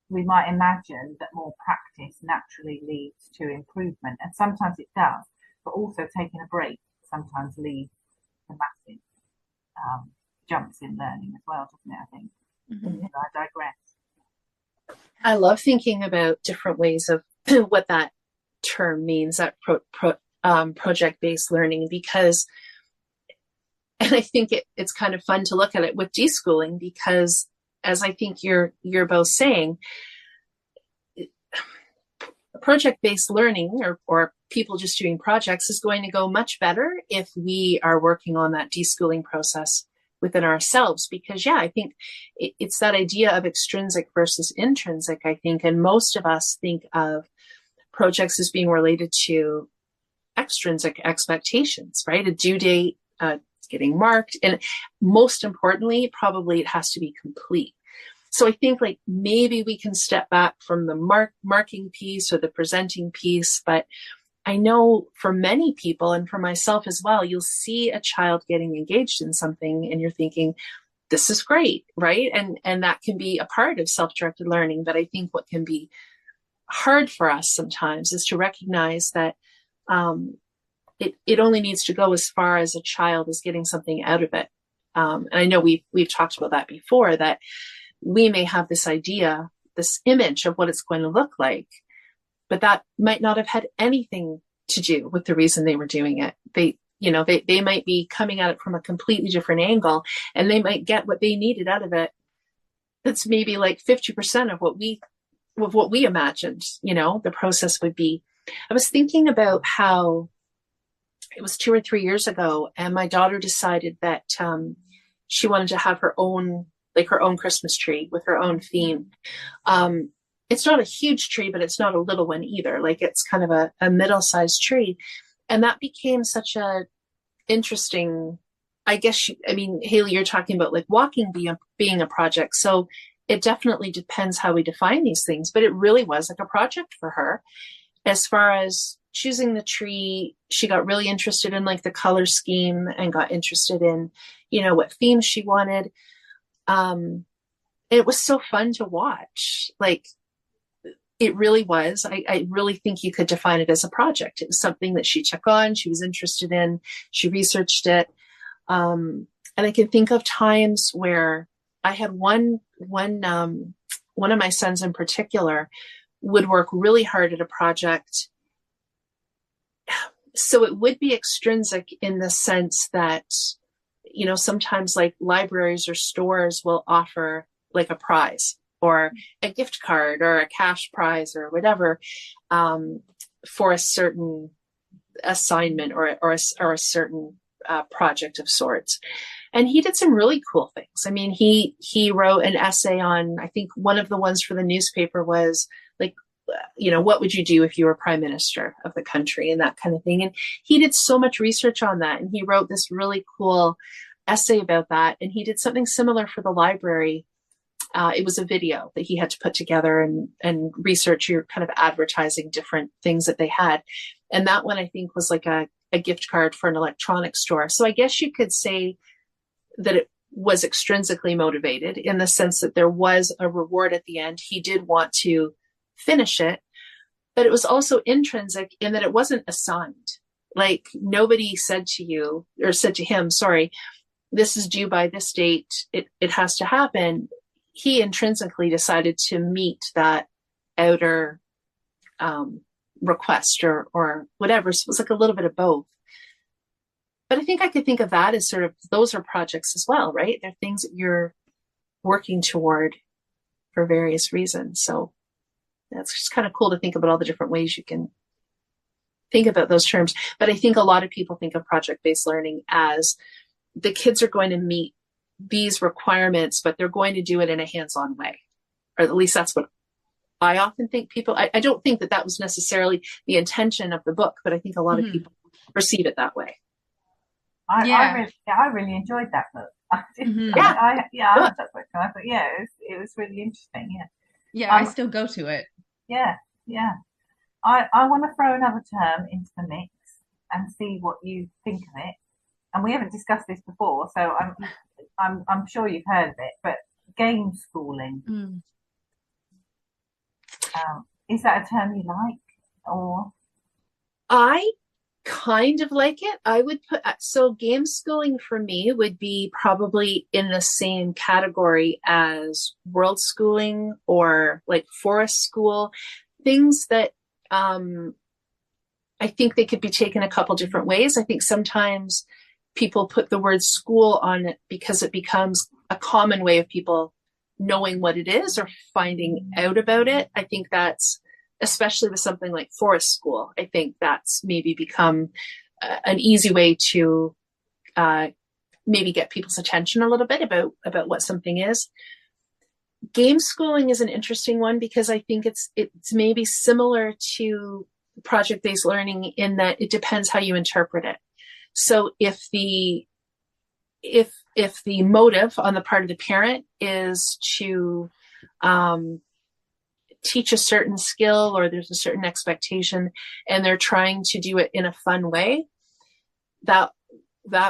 we might imagine that more practice naturally leads to improvement, and sometimes it does, but also taking a break sometimes leads to massive jumps in learning as well, doesn't it? I think. Mm-hmm. I digress. I love thinking about different ways of what that term means, that project-based learning, because, and I think it's kind of fun to look at it with deschooling, because as I think you're both saying, project-based learning or people just doing projects is going to go much better if we are working on that deschooling process within ourselves. Because I think it's that idea of extrinsic versus intrinsic, I think, and most of us think of projects as being related to extrinsic expectations, right? A due date, getting marked, and most importantly, probably it has to be complete. So I think like maybe we can step back from the marking piece or the presenting piece, but I know for many people and for myself as well, you'll see a child getting engaged in something and you're thinking, this is great, right? And that can be a part of self-directed learning. But I think what can be hard for us sometimes is to recognize that it only needs to go as far as a child is getting something out of it. And I know we've talked about that before, that we may have this idea, this image of what it's going to look like, but that might not have had anything to do with the reason they were doing it. They might be coming at it from a completely different angle, and they might get what they needed out of it. That's maybe like 50% of what we imagined, the process would be. I was thinking about how it was 2 or 3 years ago, and my daughter decided that she wanted to have her own Christmas tree with her own theme. It's not a huge tree, but it's not a little one either. Like it's kind of a middle-sized tree. And that became such a interesting, I guess, Haley, you're talking about like walking being a project. So it definitely depends how we define these things, but it really was like a project for her. As far as choosing the tree, she got really interested in like the color scheme and got interested in, what themes she wanted. It was so fun to watch. Like it really was. I really think you could define it as a project. It was something that she took on, she was interested in, she researched it. And I can think of times where I had one of my sons in particular would work really hard at a project. So it would be extrinsic in the sense that, sometimes like libraries or stores will offer like a prize or a gift card or a cash prize or whatever for a certain assignment or a certain project of sorts. And he did some really cool things. I mean, he wrote an essay on, I think one of the ones for the newspaper was like, what would you do if you were prime minister of the country and that kind of thing. And he did so much research on that. And he wrote this really cool essay about that. And he did something similar for the library. It was a video that he had to put together and research your kind of advertising different things that they had. And that one I think was like a gift card for an electronics store. So I guess you could say that it was extrinsically motivated in the sense that there was a reward at the end. He did want to finish it, but it was also intrinsic in that it wasn't assigned. Like nobody said to you or said to him, sorry, this is due by this date. It has to happen. He intrinsically decided to meet that outer request or whatever. So it was like a little bit of both. But I think I could think of that as sort of, those are projects as well, right? They're things that you're working toward for various reasons. So that's just kind of cool to think about all the different ways you can think about those terms. But I think a lot of people think of project-based learning as the kids are going to meet these requirements, but they're going to do it in a hands-on way. Or at least that's what I often think people, I don't think that that was necessarily the intention of the book, but I think a lot of people perceive it that way. I really enjoyed that book. Yeah. I read that book, and I thought, yeah, it was really interesting. Yeah. Yeah, I still go to it. Yeah, yeah. I want to throw another term into the mix and see what you think of it. And we haven't discussed this before, so I'm sure you've heard of it. But gameschooling, is that a term you like, or? I kind of like it. I would put, so game schooling for me would be probably in the same category as world schooling or like forest school, things that I think they could be taken a couple different ways. I think sometimes people put the word school on it because it becomes a common way of people knowing what it is or finding out about it. I think that's, especially with something like forest school, I think that's maybe become an easy way to maybe get people's attention a little bit about what something is. Game schooling is an interesting one because I think it's maybe similar to project-based learning in that it depends how you interpret it. So if the motive on the part of the parent is to teach a certain skill, or there's a certain expectation and they're trying to do it in a fun way, that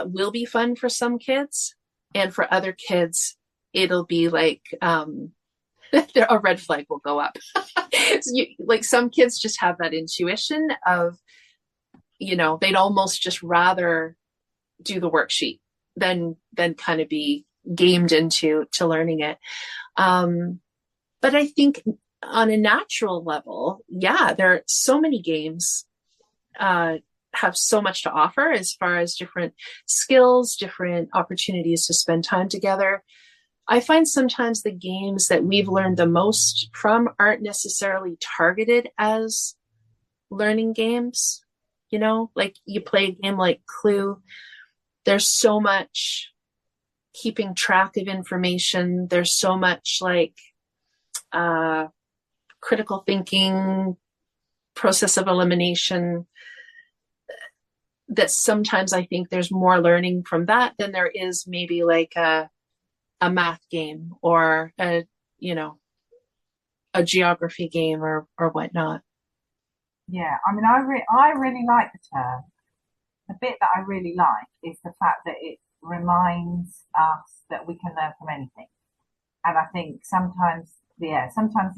will be fun for some kids, and for other kids it'll be like a red flag will go up. Like some kids just have that intuition of, they'd almost just rather do the worksheet than kind of be gamed into learning it. But I think on a natural level, yeah, there are so many games have so much to offer as far as different skills, different opportunities to spend time together. I find sometimes the games that we've learned the most from aren't necessarily targeted as learning games. Like you play a game like Clue, there's so much keeping track of information. There's so much like critical thinking, process of elimination, that sometimes I think there's more learning from that than there is maybe like a math game or a geography game or whatnot. Yeah, I mean, I really like the term. The bit that I really like is the fact that it reminds us that we can learn from anything. And I think sometimes the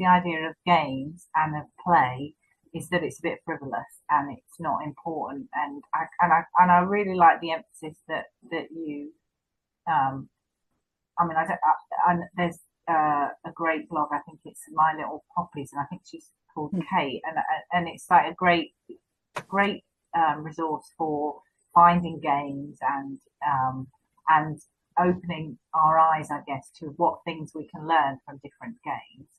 idea of games and of play is that it's a bit frivolous and it's not important. And I really like the emphasis that you. I mean, there's a great blog. I think it's My Little Poppies, and I think she's called Kate, and it's like a great resource for finding games and opening our eyes, I guess, to what things we can learn from different games.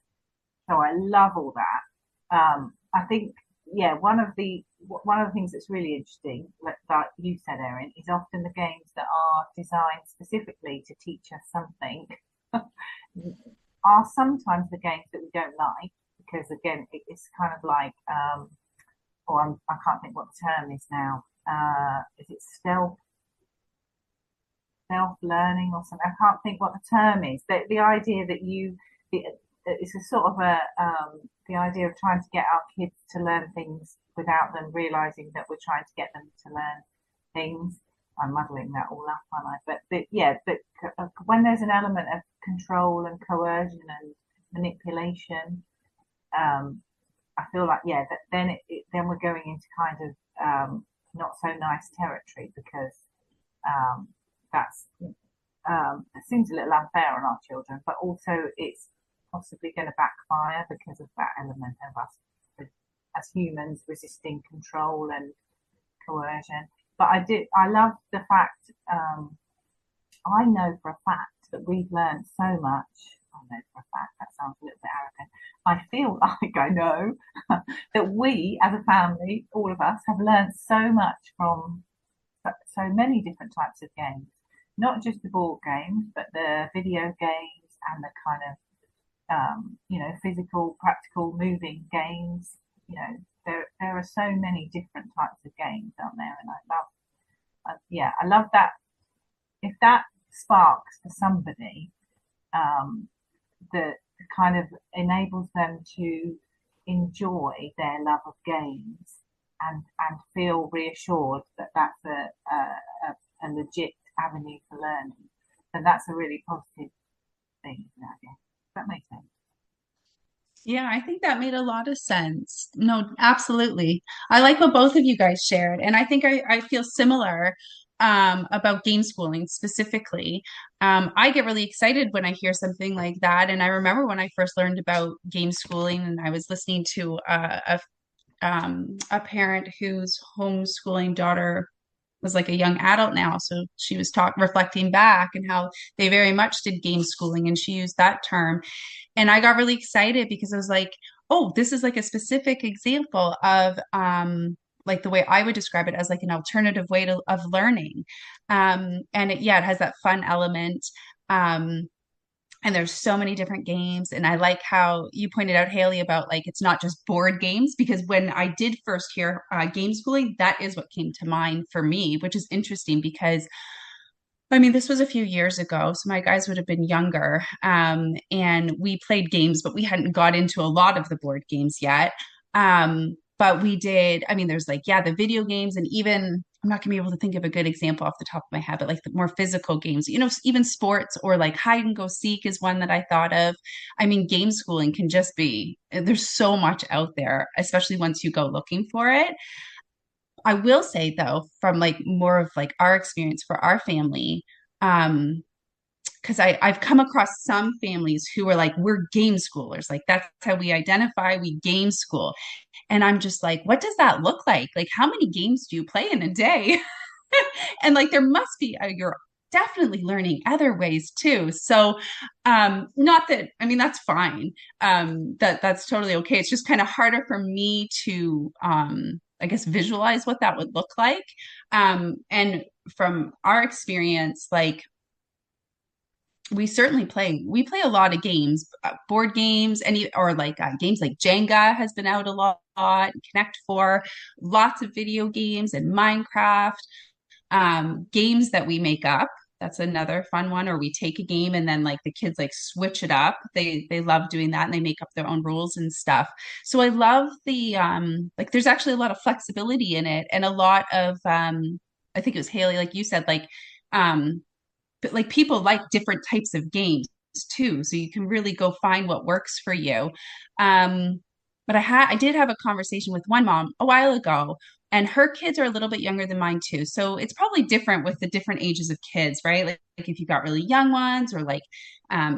So I love all that. I think, yeah, one of the things that's really interesting, like you said, Erin, is often the games that are designed specifically to teach us something are sometimes the games that we don't like, because again, it's kind of like, I can't think what the term is now. Is it self learning or something? I can't think what the term is. The idea that it's a sort of the idea of trying to get our kids to learn things without them realizing that we're trying to get them to learn things. I'm muddling that all up, aren't I? But when there's an element of control and coercion and manipulation, I feel like, yeah, then we're going into kind of not so nice territory, because it seems a little unfair on our children, but also it's possibly going to backfire because of that element of us as humans resisting control and coercion. But I love the fact, I know for a fact that we've learned so much. I know for a fact, that sounds a little bit arrogant. I feel like I know that we as a family, all of us, have learned so much from so many different types of games, not just the board games, but the video games and the kind of physical, practical, moving games. There are so many different types of games out there, and I love that. If that sparks for somebody, that kind of enables them to enjoy their love of games and feel reassured that that's a legit avenue for learning, then that's a really positive thing. I guess that makes sense. Yeah, I think that made a lot of sense. No, absolutely. I like what both of you guys shared. And I think I feel similar about game schooling specifically. I get really excited when I hear something like that. And I remember when I first learned about game schooling and I was listening to a parent whose homeschooling daughter was like a young adult now. So she was reflecting back and how they very much did game schooling, and she used that term. And I got really excited because I was like, oh, this is like a specific example of like the way I would describe it as like an alternative way of learning. And it has that fun element. Um, and there's so many different games. And I like how you pointed out, Haley, about like it's not just board games, because when I did first hear game schooling, that is what came to mind for me, which is interesting because I mean, this was a few years ago, so my guys would have been younger. And we played games, but we hadn't got into a lot of the board games yet. But we did, I mean, there's like, yeah, the video games, and even, I'm not gonna be able to think of a good example off the top of my head, but like the more physical games, even sports or like hide and go seek is one that I thought of. I mean, game schooling can just be, there's so much out there, especially once you go looking for it. I will say though, from like more of like our experience for our family, because I've come across some families who are like, we're game schoolers. Like that's how we identify, we game school. And I'm just like, what does that look like? Like, how many games do you play in a day? And like, there must be, you're definitely learning other ways too. So, not that, I mean, that's fine. That's totally okay. It's just kind of harder for me to, I guess, visualize what that would look like. And from our experience, like, we play a lot of games, board games, or like games like Jenga has been out a lot, Connect Four, lots of video games and Minecraft, games that we make up. That's another fun one. Or we take a game and then like the kids like switch it up. They love doing that, and they make up their own rules and stuff. So I love the like there's actually a lot of flexibility in it, and a lot of I think it was Haley, like you said, um but like people like different types of games too, so you can really go find what works for you. But I did have a conversation with one mom a while ago, and her kids are a little bit younger than mine too, so it's probably different with the different ages of kids, right? Like if you got really young ones, or like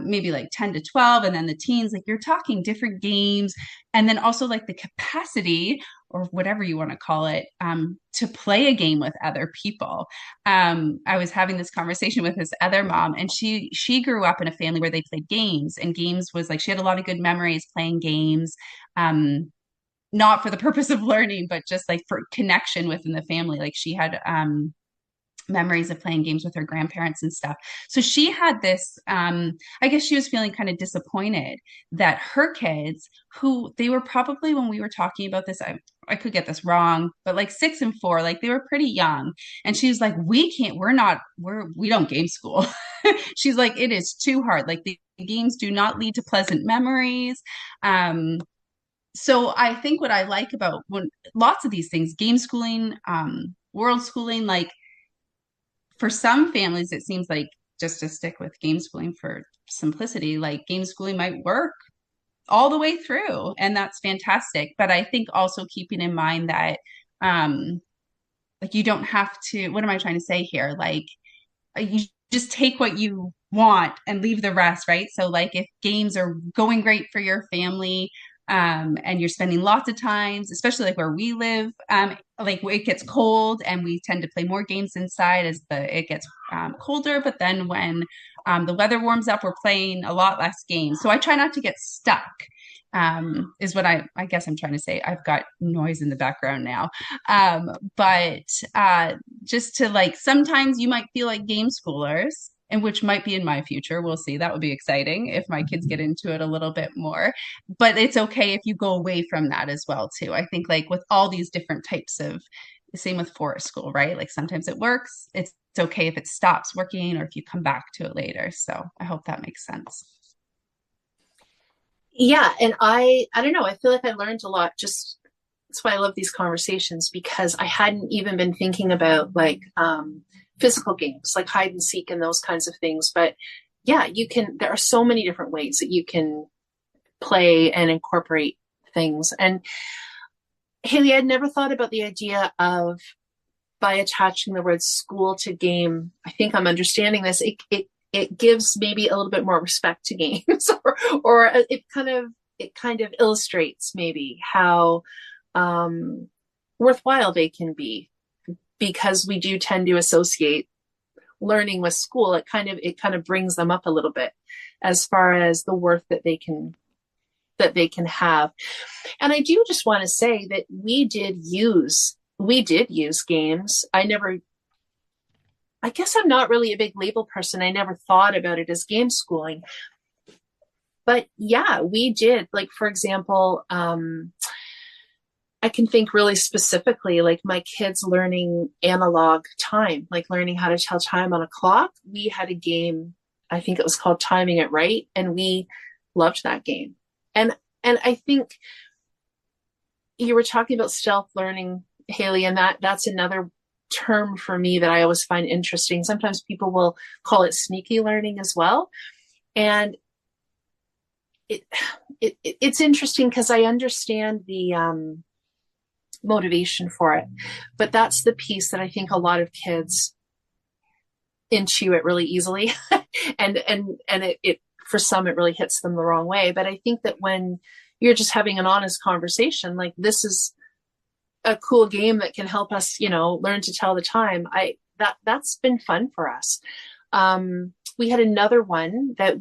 maybe like 10 to 12, and then the teens, like you're talking different games. And then also like the capacity, or whatever you want to call it, to play a game with other people. I was having this conversation with this other mom, and she grew up in a family where they played games, and games was like she had a lot of good memories playing games. Not for the purpose of learning, but just like for connection within the family. Like she had memories of playing games with her grandparents and stuff. So she had this, I guess she was feeling kind of disappointed that her kids, who they were probably, when we were talking about this, I could get this wrong, but like 6 and 4, like they were pretty young. And she's like, we don't game school. She's like, it is too hard. Like the games do not lead to pleasant memories. So I think what I like about when lots of these things, game schooling, world schooling, like for some families, it seems like, just to stick with game schooling for simplicity, like game schooling might work all the way through, and that's fantastic. But I think also keeping in mind that, like you don't have to, what am I trying to say here? Like you just take what you want and leave the rest, right? So like if games are going great for your family, and you're spending lots of times, especially like where we live, like it gets cold and we tend to play more games inside as it gets colder. But then when the weather warms up, we're playing a lot less games. So I try not to get stuck, is what I guess I'm trying to say. I've got noise in the background now. But just to like, sometimes you might feel like game schoolers, and which might be in my future. We'll see. That would be exciting if my kids get into it a little bit more. But it's okay if you go away from that as well, too. I think like with all these different types of, same with forest school, right? Like sometimes it works. It's okay if it stops working or if you come back to it later. So I hope that makes sense. Yeah, and I don't know, I feel like I learned a lot. Just that's why I love these conversations, because I hadn't even been thinking about like physical games like hide and seek and those kinds of things. But yeah, there are so many different ways that you can play and incorporate things. And Haley, I'd never thought about the idea of, by attaching the word school to game, I think I'm understanding this, it gives maybe a little bit more respect to games, or it kind of illustrates maybe how worthwhile they can be, because we do tend to associate learning with school. It kind of brings them up a little bit as far as the worth that they can have. And I do just want to say that we did use games. I guess I'm not really a big label person. I never thought about it as game schooling. But yeah, we did. Like, for example, I can think really specifically, like my kids learning analog time, like learning how to tell time on a clock. We had a game, I think it was called Timing It Right, and we loved that game. And I think you were talking about stealth learning, Haley, and that's another term for me that I always find interesting. Sometimes people will call it sneaky learning as well. And it's interesting because I understand the motivation for it, but that's the piece that I think a lot of kids intuit really easily. and it for some, it really hits them the wrong way. But I think that when you're just having an honest conversation, like, this is a cool game that can help us, learn to tell the time. That's been fun for us. We had another one that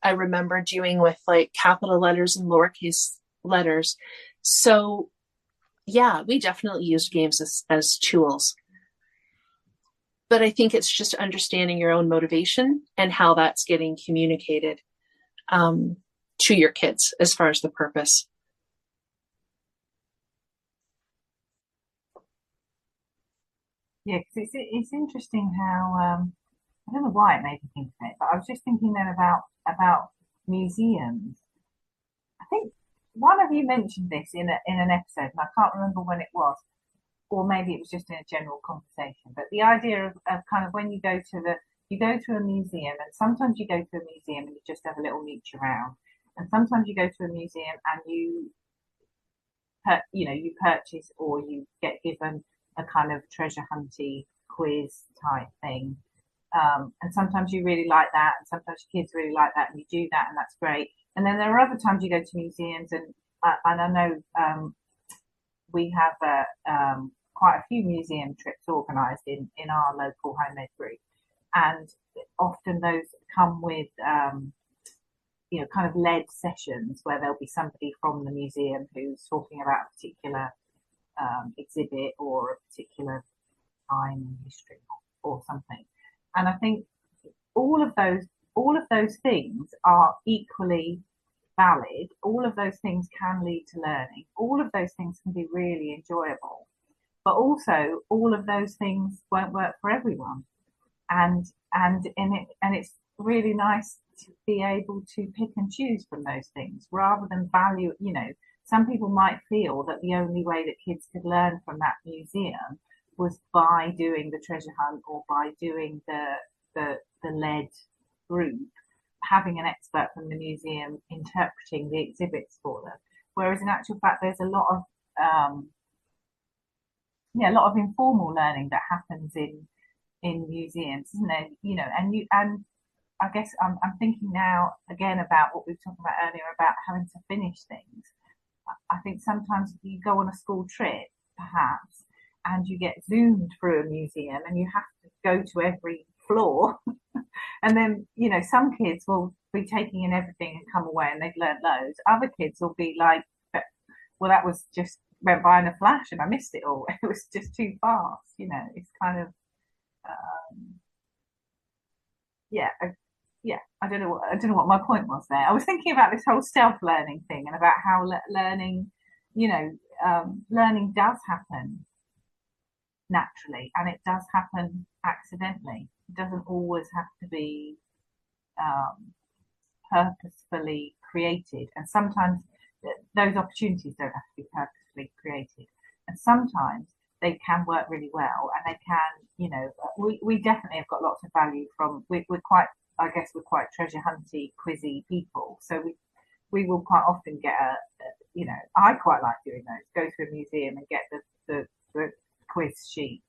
I remember doing with like capital letters and lowercase letters. So yeah, we definitely used games as tools. But I think it's just understanding your own motivation and how that's getting communicated to your kids as far as the purpose. Yeah, because it's interesting how I don't know why it made me think of it, but I was just thinking then about museums. I think one of you mentioned this in an episode, and I can't remember when it was, or maybe it was just in a general conversation. But the idea of kind of when you go to a museum, and sometimes you go to a museum and you just have a little mooch around, and sometimes you go to a museum and you purchase or you get given a kind of treasure hunty quiz type thing. And sometimes you really like that, and sometimes your kids really like that, and you do that, and that's great. And then there are other times you go to museums, and I know we have quite a few museum trips organised in our local homemade group, and often those come with kind of led sessions where there'll be somebody from the museum who's talking about a particular exhibit or a particular time in history or something. And I think all of those things are equally valid. All of those things can lead to learning. All of those things can be really enjoyable. But also all of those things won't work for everyone. And it's really nice to be able to pick and choose from those things rather than value, some people might feel that the only way that kids could learn from that museum was by doing the treasure hunt or by doing the led group, having an expert from the museum interpreting the exhibits for them. Whereas in actual fact, there's a lot of informal learning that happens in museums, isn't there? And I guess I'm thinking now again about what we were talking about earlier about having to finish things. I think sometimes you go on a school trip, perhaps, and you get zoomed through a museum and you have to go to every floor. And then, some kids will be taking in everything and come away and they've learned loads. Other kids will be like, well, that was just went by in a flash and I missed it all. It was just too fast. It's kind of, yeah, yeah. I don't know what my point was there. I was thinking about this whole self-learning thing and about how learning, you know, learning does happen naturally and it does happen accidentally. It doesn't always have to be um, purposefully created, and sometimes those opportunities don't have to be purposefully created, and sometimes they can work really well, and they can, we definitely have got lots of value from. We're quite, I guess, we're quite treasure hunty, quizzy people, so we will quite often get I quite like doing those. Go to a museum and get the quiz sheet.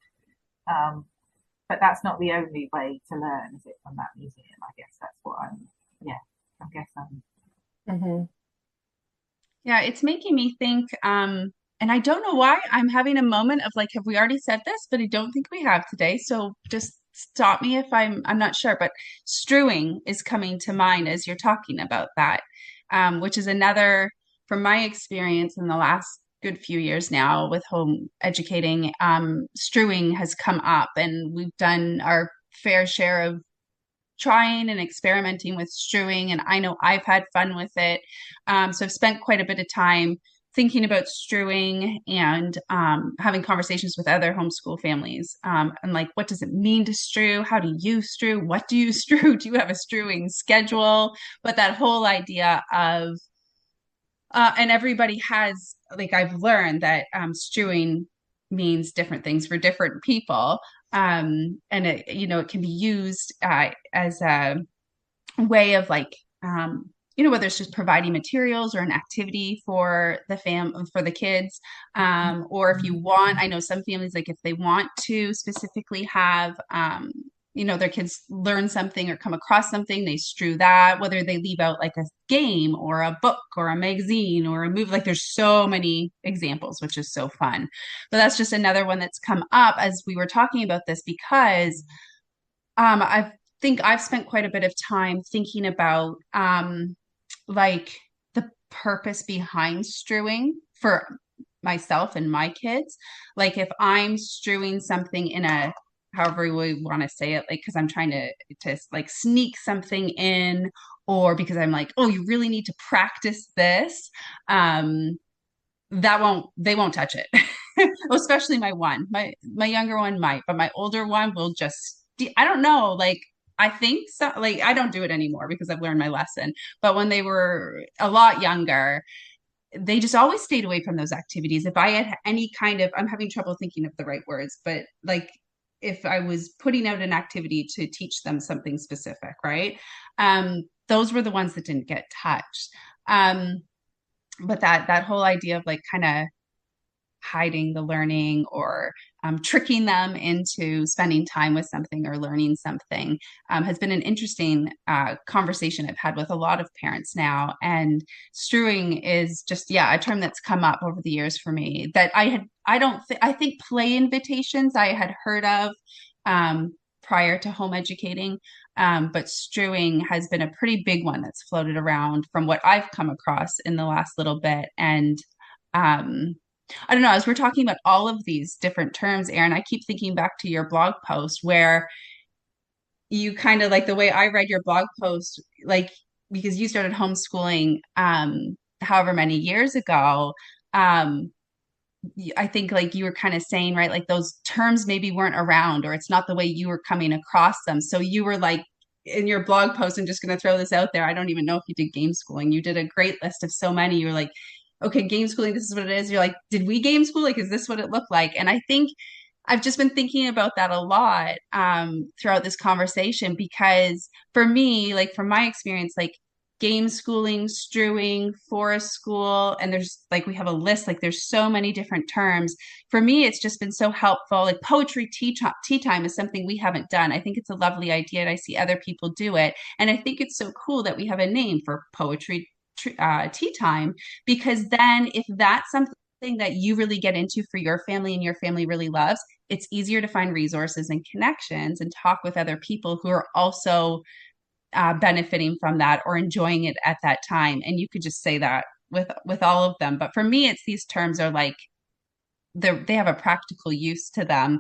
But that's not the only way to learn, is it, from that museum? I guess that's what yeah, I guess Mm-hmm. Yeah, it's making me think, and I don't know why I'm having a moment of like, have we already said this? But I don't think we have today. So just stop me if I'm not sure. But strewing is coming to mind as you're talking about that, which is another, from my experience in the last good few years now with home educating, strewing has come up, and we've done our fair share of trying and experimenting with strewing, and I know I've had fun with it. So I've spent quite a bit of time thinking about strewing and having conversations with other homeschool families, and like, what does it mean to strew? How do you strew? What do you strew? Do you have a strewing schedule? But that whole idea of and everybody has, like, I've learned that strewing means different things for different people. And it can be used as a way of like, whether it's just providing materials or an activity for the kids. Or if you want, I know some families, like if they want to specifically have, their kids learn something or come across something, they strew that, whether they leave out like a game or a book or a magazine or a movie. Like there's so many examples, which is so fun. But that's just another one that's come up as we were talking about this, because I think I've spent quite a bit of time thinking about like the purpose behind strewing for myself and my kids. Like if I'm strewing something in a, however we want to say it, like because I'm trying to like sneak something in, or because I'm like, oh, you really need to practice this. They won't touch it. Especially my younger one might, but my older one will just, I don't know, like I think so. Like I don't do it anymore because I've learned my lesson. But when they were a lot younger, they just always stayed away from those activities. If I had any kind of, I'm having trouble thinking of the right words, but like if I was putting out an activity to teach them something specific, right? Those were the ones that didn't get touched. But that whole idea of like kind of hiding the learning, or tricking them into spending time with something or learning something, has been an interesting conversation I've had with a lot of parents now. And strewing is just, yeah, a term that's come up over the years for me that I think play invitations I had heard of prior to home educating. But strewing has been a pretty big one that's floated around from what I've come across in the last little bit. And I don't know, as we're talking about all of these different terms, Erin, I keep thinking back to your blog post where you kind of, like the way I read your blog post, like because you started homeschooling however many years ago. I think like you were kind of saying, right, like those terms maybe weren't around, or it's not the way you were coming across them. So you were like, in your blog post, I'm just going to throw this out there. I don't even know if you did game schooling. You did a great list of so many. You were like, okay, game schooling, this is what it is. You're like, did we game school? Like, is this what it looked like? And I think I've just been thinking about that a lot throughout this conversation, because for me, like from my experience, like game schooling, strewing, forest school, and there's like, we have a list, like there's so many different terms. For me, it's just been so helpful. Like poetry tea time is something we haven't done. I think it's a lovely idea, and I see other people do it. And I think it's so cool that we have a name for poetry tea time, because then if that's something that you really get into for your family and your family really loves, it's easier to find resources and connections and talk with other people who are also benefiting from that or enjoying it at that time. And you could just say that with all of them. But for me, it's these terms are like they have a practical use to them.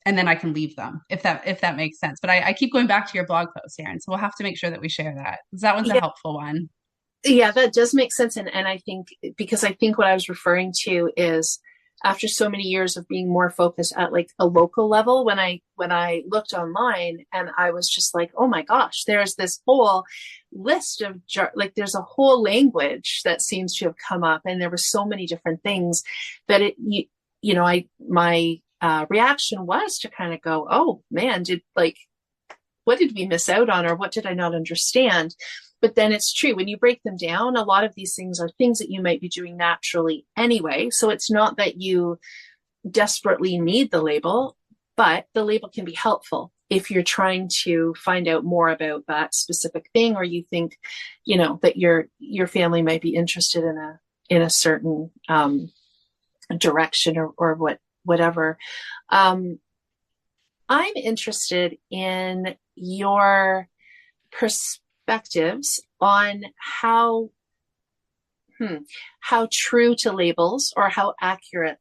and then I can leave them if that makes sense. But I keep going back to your blog post, Erin. So we'll have to make sure that we share that, because that one's a helpful one. Yeah, that does make sense. And I think, because I think what I was referring to is, after so many years of being more focused at like a local level, when I looked online, and I was just like, oh my gosh, there's this whole list of like, there's a whole language that seems to have come up, and there were so many different things that my reaction was to kind of go, oh man, what did we miss out on, or what did I not understand? But then it's true, when you break them down, a lot of these things are things that you might be doing naturally anyway. So it's not that you desperately need the label, but the label can be helpful if you're trying to find out more about that specific thing, or you think, that your family might be interested in a certain direction or whatever. I'm interested in your perspectives on how true to labels, or how accurate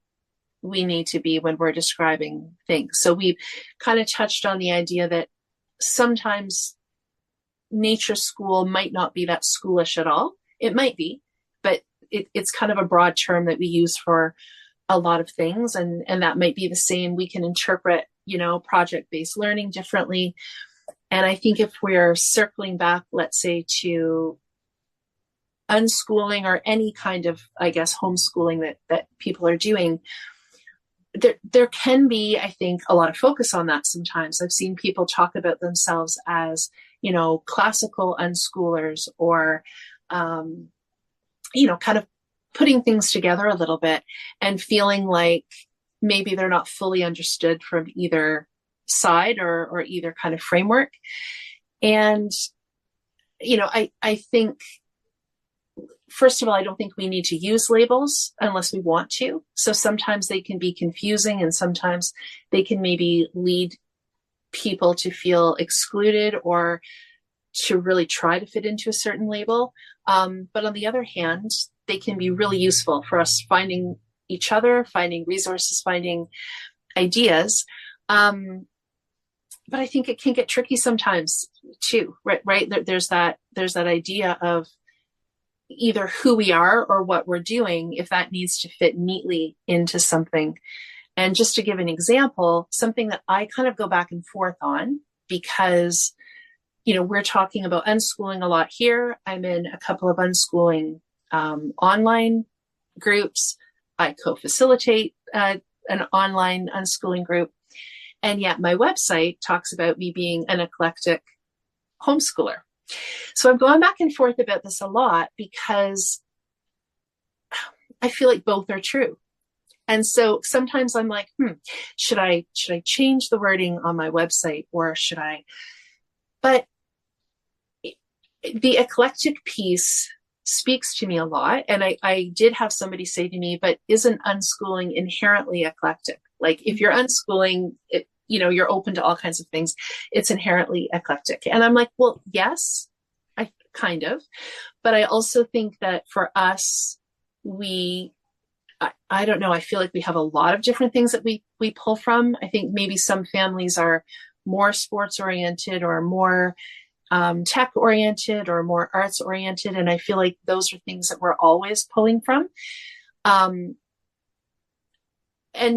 we need to be when we're describing things. So we've kind of touched on the idea that sometimes nature school might not be that schoolish at all. It might be, but it's kind of a broad term that we use for a lot of things. And that might be the same. We can interpret, project-based learning differently. And I think if we're circling back, let's say, to unschooling, or any kind of, I guess, homeschooling that people are doing, there can be, I think, a lot of focus on that sometimes. I've seen people talk about themselves as, classical unschoolers, or, kind of putting things together a little bit, and feeling like maybe they're not fully understood from either side or either kind of framework. And, I think, first of all, I don't think we need to use labels unless we want to. So sometimes they can be confusing, and sometimes they can maybe lead people to feel excluded, or to really try to fit into a certain label. But on the other hand, they can be really useful for us finding each other, finding resources, finding ideas. But I think it can get tricky sometimes too, right? There's that idea of either who we are or what we're doing, if that needs to fit neatly into something. And just to give an example, something that I kind of go back and forth on, because, we're talking about unschooling a lot here. I'm in a couple of unschooling online groups. I co-facilitate an online unschooling group. And yet my website talks about me being an eclectic homeschooler. So I'm going back and forth about this a lot, because I feel like both are true. And so sometimes I'm like, should I change the wording on my website, or should I? But the eclectic piece speaks to me a lot. And I did have somebody say to me, but isn't unschooling inherently eclectic? Like, if you're unschooling, you're open to all kinds of things. It's inherently eclectic. And I'm like, well, yes, I kind of, but I also think that for us, I don't know, I feel like we have a lot of different things that we pull from. I think maybe some families are more sports oriented, or more tech oriented, or more arts oriented. And I feel like those are things that we're always pulling from. And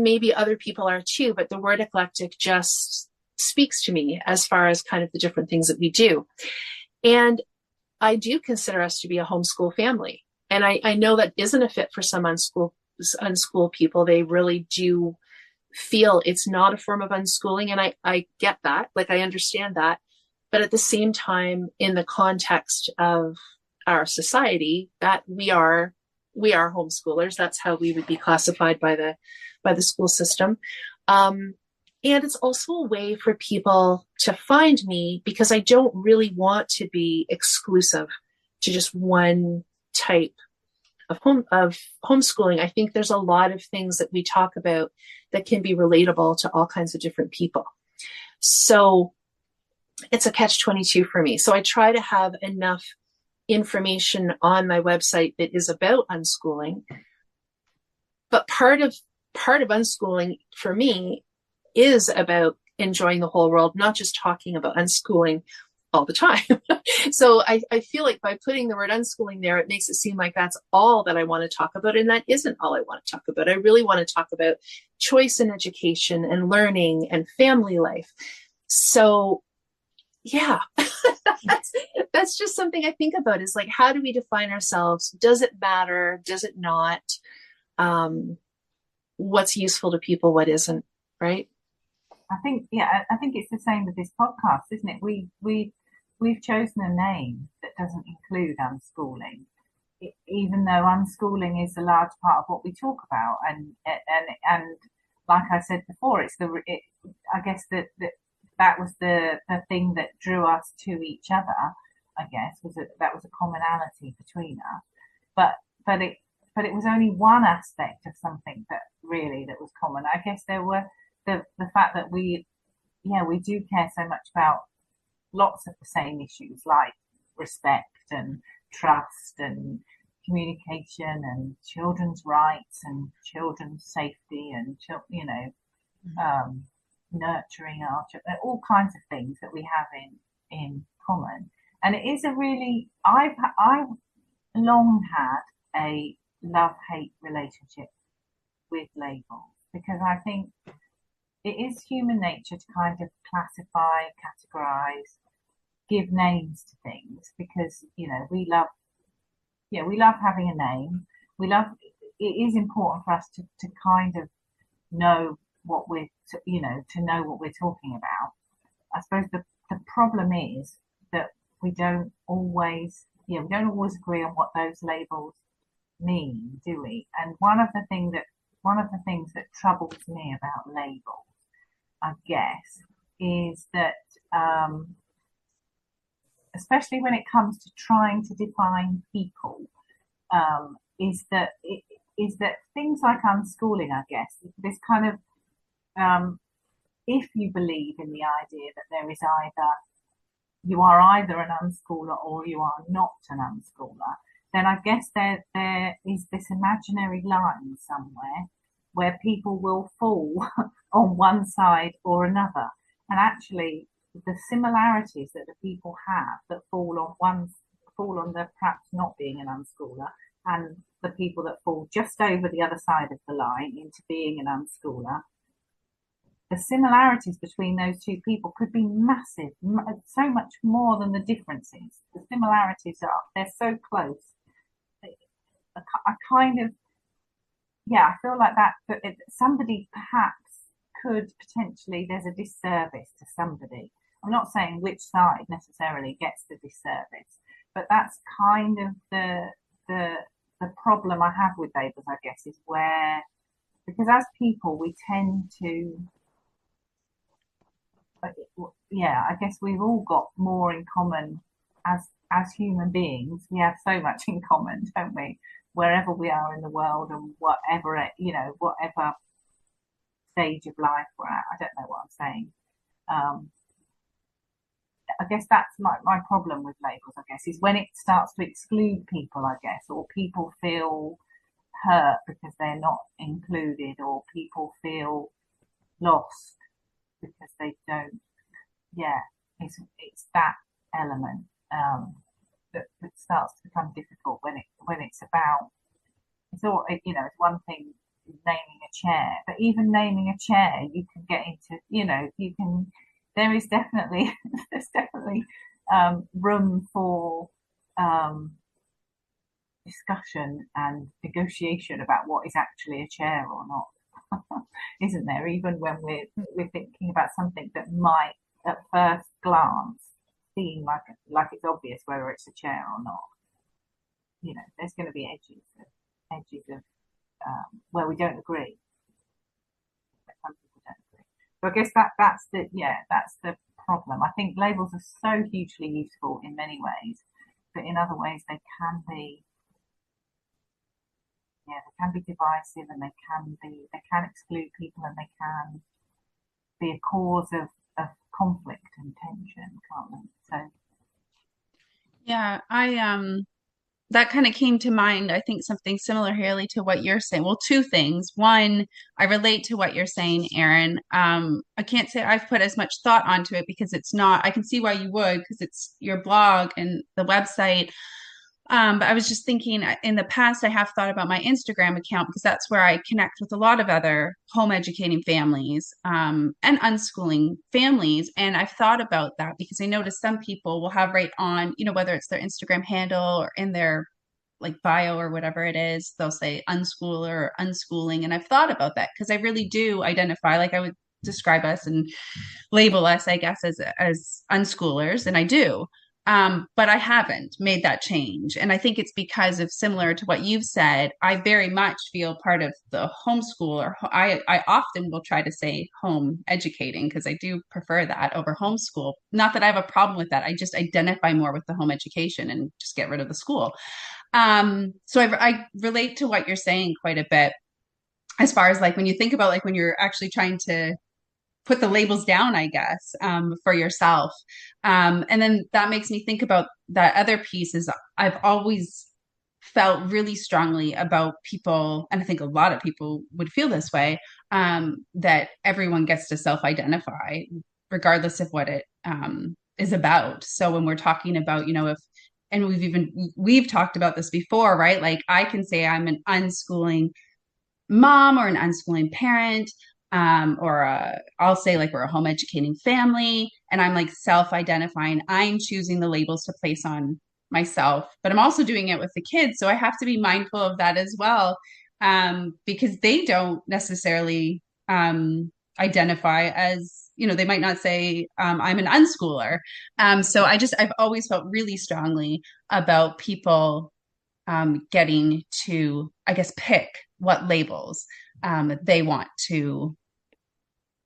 maybe other people are too, but the word eclectic just speaks to me as far as kind of the different things that we do. And I do consider us to be a homeschool family. And I know that isn't a fit for some unschool people. They really do feel it's not a form of unschooling. And I get that, like, I understand that. But at the same time, in the context of our society, that we are homeschoolers. That's how we would be classified by the school system. And it's also a way for people to find me, because I don't really want to be exclusive to just one type of homeschooling. I think there's a lot of things that we talk about that can be relatable to all kinds of different people. So it's a catch-22 for me. So I try to have enough information on my website that is about unschooling. But part of unschooling for me is about enjoying the whole world, not just talking about unschooling all the time. So I feel like by putting the word unschooling there, it makes it seem like that's all that I want to talk about. And that isn't all I want to talk about. I really want to talk about choice in education and learning and family life. So yeah, that's just something I think about, is like, how do we define ourselves? Does it matter? Does it not? What's useful to people? What isn't, right? I think it's the same with this podcast, isn't it? We've chosen a name that doesn't include unschooling, even though unschooling is a large part of what we talk about, and like I said before, I guess that was the thing that drew us to each other. I guess that was a commonality between us, but it was only one aspect of something that was common. I guess there were the fact that we do care so much about lots of the same issues, like respect and trust and communication and children's rights and children's safety and nurturing our children, all kinds of things that we have in common. And it is I've long had a love-hate relationship with labels, because I think it is human nature to kind of classify, categorize, give names to things, because we love having a name. It is important for us to kind of know what to know what we're talking about. I suppose the problem is that we don't always agree on what those labels mean, do we? And one of the things that troubles me about labels, I guess, is that especially when it comes to trying to define people, is that things like unschooling, I guess, this kind of if you believe in the idea that you are either an unschooler or you are not an unschooler, then I guess there is this imaginary line somewhere where people will fall on one side or another. And actually, the similarities that the people have that fall on the perhaps not being an unschooler, and the people that fall just over the other side of the line into being an unschooler, the similarities between those two people could be massive, so much more than the differences. The similarities they're so close. I kind of, I feel like that somebody perhaps could potentially, there's a disservice to somebody. I'm not saying which side necessarily gets the disservice, but that's kind of the problem I have with labels, I guess, is where, because as people we tend to, I guess we've all got more in common as human beings. We have so much in common, don't we? Wherever we are in the world and whatever stage of life we're at. I don't know what I'm saying. I guess that's my problem with labels, I guess, is when it starts to exclude people, I guess, or people feel hurt because they're not included, or people feel lost because they don't. It's that element that starts to become difficult when it's about, it's one thing naming a chair, but even naming a chair you can get into, there's definitely room for discussion and negotiation about what is actually a chair or not. Isn't there? Even when we're thinking about something that might at first glance seem like it's obvious whether it's a chair or not. There's going to be edges of where we don't agree. Some people don't agree. So I guess that's the problem. I think labels are so hugely useful in many ways, but in other ways they can be divisive, and they can exclude people, and they can be a cause of conflict and tension, can't they? So yeah, that kind of came to mind. I think something similar, Haley, to what you're saying. Well, two things. One, I relate to what you're saying, Erin. I can't say I've put as much thought onto it because it's not, I can see why you would, because it's your blog and the website. But I was just thinking in the past, I have thought about my Instagram account because that's where I connect with a lot of other home educating families and unschooling families. And I've thought about that because I notice some people will have right on, whether it's their Instagram handle or in their like bio or whatever it is, they'll say unschooler or unschooling. And I've thought about that because I really do identify, like I would describe us and label us, I guess, as unschoolers, and I do. But I haven't made that change. And I think it's because of similar to what you've said, I very much feel part of the homeschool, or I often will try to say home educating because I do prefer that over homeschool. Not that I have a problem with that. I just identify more with the home education and just get rid of the school. So I relate to what you're saying quite a bit as far as like when you think about like when you're actually trying to put the labels down, I guess, for yourself. And then that makes me think about that other piece is I've always felt really strongly about people, and I think a lot of people would feel this way, that everyone gets to self-identify regardless of what it is about. So when we're talking about, if, and we've talked about this before, right? Like I can say I'm an unschooling mom or an unschooling parent, I'll say like we're a home educating family, and I'm like self-identifying. I'm choosing the labels to place on myself, but I'm also doing it with the kids. So I have to be mindful of that as well, because they don't necessarily identify as, they might not say I'm an unschooler. So I've always felt really strongly about people getting to, I guess, pick what labels they want to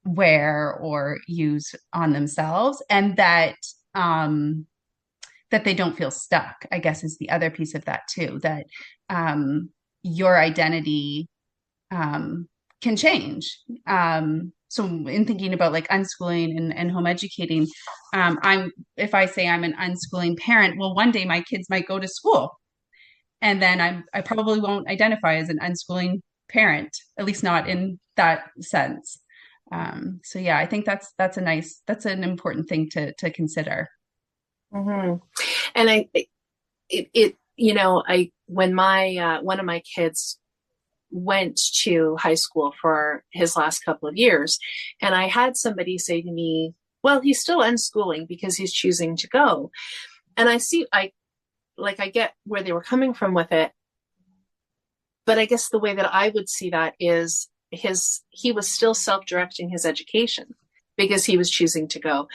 wear or use on themselves, and that that they don't feel stuck, I guess, is the other piece of that too, that your identity can change. So in thinking about like unschooling and home educating, if I say I'm an unschooling parent, well, one day my kids might go to school, and then I probably won't identify as an unschooling parent, at least not in that sense. So yeah, I think that's an important thing to consider. Mm-hmm. And when my one of my kids went to high school for his last couple of years, and I had somebody say to me, well, he's still unschooling because he's choosing to go. And I get where they were coming from with it. But I guess the way that I would see that is he was still self-directing his education because he was choosing to go.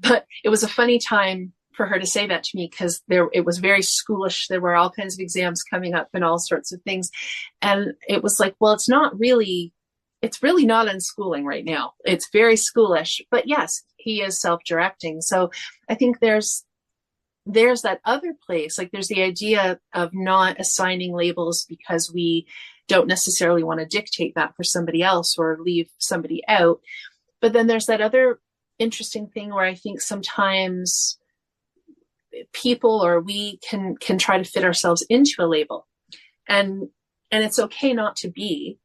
But it was a funny time for her to say that to me because it was very schoolish. There were all kinds of exams coming up and all sorts of things. And it was like, well, it's really not unschooling right now. It's very schoolish, but yes, he is self-directing. So I think there's that other place, like there's the idea of not assigning labels because we don't necessarily want to dictate that for somebody else or leave somebody out. But then there's that other interesting thing where I think sometimes people or we can try to fit ourselves into a label, and it's okay not to be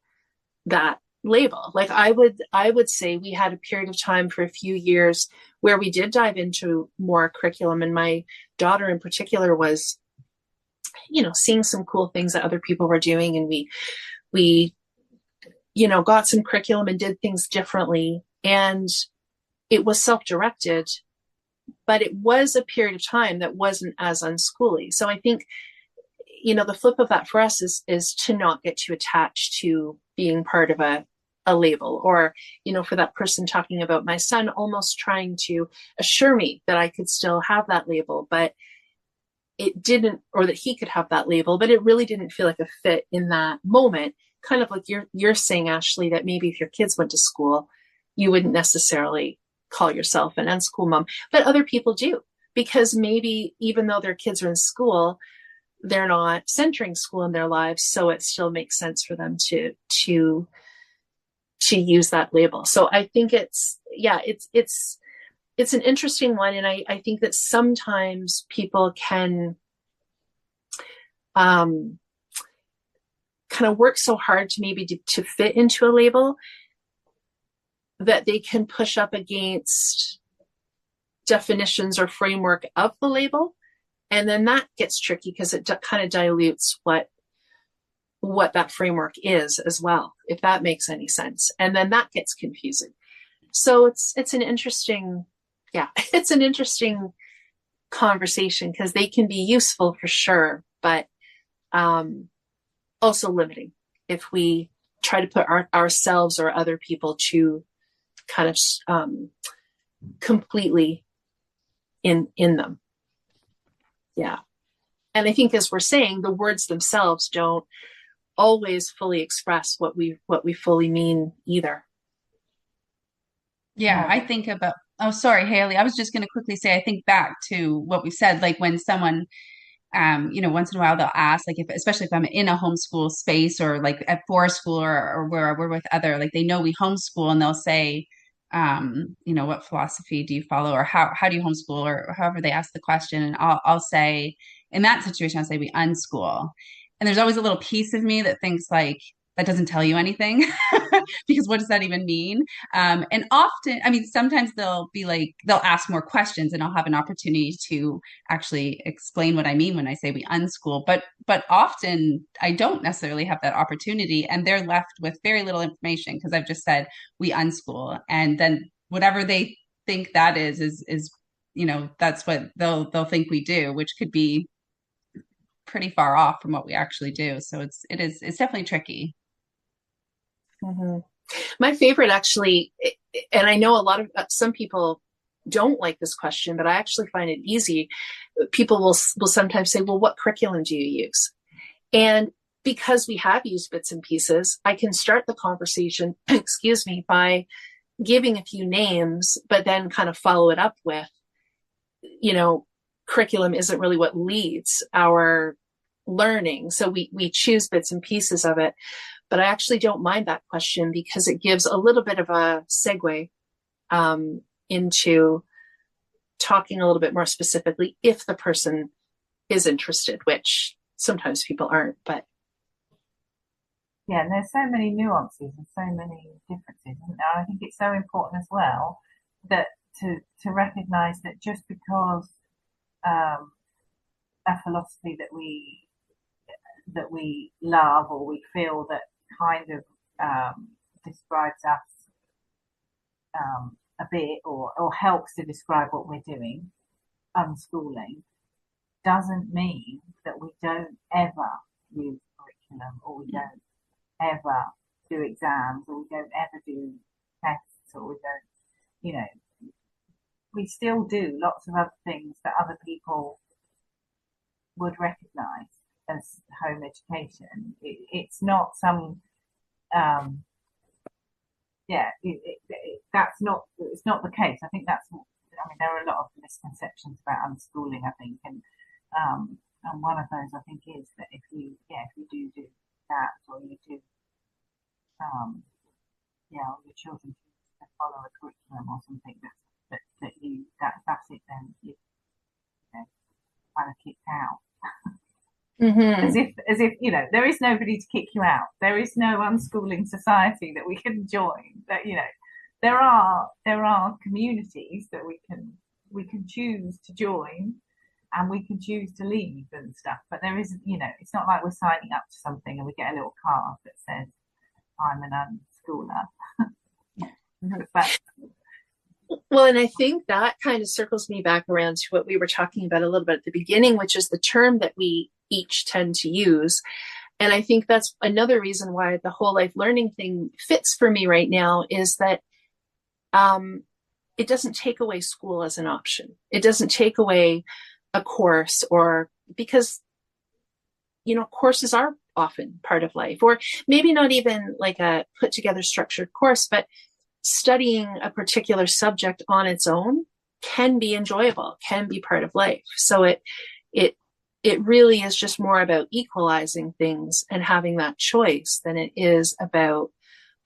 that label. Like I would say we had a period of time for a few years where we did dive into more curriculum, and my daughter in particular was, seeing some cool things that other people were doing, and we got some curriculum and did things differently, and it was self-directed, but it was a period of time that wasn't as unschooly. So I think, the flip of that for us is to not get too attached to being part of a label, or, for that person talking about my son almost trying to assure me that I could still have that label, but it didn't, or that he could have that label, but it really didn't feel like a fit in that moment. Kind of like you're saying, Ashley, that maybe if your kids went to school, you wouldn't necessarily call yourself an unschool mom, but other people do, because maybe even though their kids are in school, they're not centering school in their lives. So it still makes sense for them to use that label. So I think it's an interesting one. And I think that sometimes people can kind of work so hard to maybe to fit into a label that they can push up against definitions or framework of the label. And then that gets tricky because it kind of dilutes what that framework is as well, if that makes any sense. And then that gets confusing. So it's an interesting, it's an interesting conversation because they can be useful for sure, but also limiting if we try to put ourselves or other people to kind of completely in them. Yeah. And I think, as we're saying, the words themselves don't always fully express what we fully mean either. Yeah, I think about, oh, sorry, Haley. I was just going to quickly say, I think back to what we said, like when someone, once in a while they'll ask, like, especially if I'm in a homeschool space or like at forest school or where we're with other, like they know we homeschool and they'll say, what philosophy do you follow, or how do you homeschool, or however they ask the question. And I'll say, in that situation, I'll say we unschool. And there's always a little piece of me that thinks like, that doesn't tell you anything because what does that even mean? And often, sometimes they'll ask more questions and I'll have an opportunity to actually explain what I mean when I say we unschool. But often I don't necessarily have that opportunity and they're left with very little information because I've just said we unschool. And then whatever they think that is, that's what they'll think we do, which could be pretty far off from what we actually do. So it's definitely tricky. Mm-hmm. My favorite, actually, and I know some people don't like this question, but I actually find it easy. People will sometimes say, well, what curriculum do you use? And because we have used bits and pieces, I can start the conversation, by giving a few names, but then kind of follow it up with, curriculum isn't really what leads our learning. So we choose bits and pieces of it. But I actually don't mind that question because it gives a little bit of a segue into talking a little bit more specifically if the person is interested, which sometimes people aren't. But yeah, and there's so many nuances and so many differences. And I think it's so important as well that to recognise that just because a philosophy that we love or we feel that kind of describes us a bit or helps to describe what we're doing, unschooling, doesn't mean that we don't ever use curriculum or we don't ever do exams or we don't ever do tests or we don't, we still do lots of other things that other people would recognise as home education. It's not some it's not the case. I think there are a lot of misconceptions about unschooling, I think, and one of those I think is that if you do that or you do or your children follow a curriculum or something that's it, then you kind of kicked out. mm-hmm. As if there is nobody to kick you out. There is no unschooling society that we can join. That there are communities that we can choose to join, and we can choose to leave and stuff. But there isn't, it's not like we're signing up to something and we get a little card that says I'm an unschooler. But, well, and I think that kind of circles me back around to what we were talking about a little bit at the beginning, which is the term that we each tend to use. And I think that's another reason why the whole life learning thing fits for me right now, is that it doesn't take away school as an option. It doesn't take away a course, or because, courses are often part of life, or maybe not even like a put together structured course, but studying a particular subject on its own can be enjoyable, can be part of life. So it really is just more about equalizing things and having that choice than it is about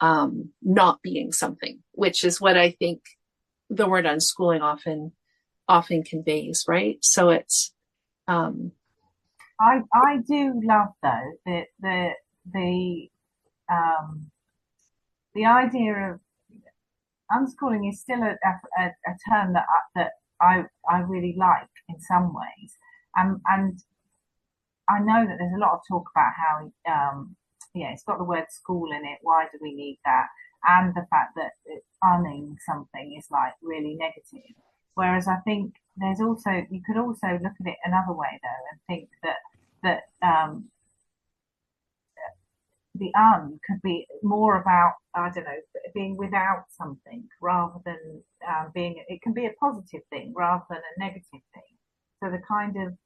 not being something, which is what I think the word unschooling often conveys, right? So it's I I do love though the um the idea of unschooling is still a term that I really like in some ways, and I know that there's a lot of talk about how it's got the word school in it. Why do we need that? And the fact that unning something is like really negative. Whereas I think you could also look at it another way though and think that the could be more about, I don't know, being without something rather than it can be a positive thing rather than a negative thing. So the kind of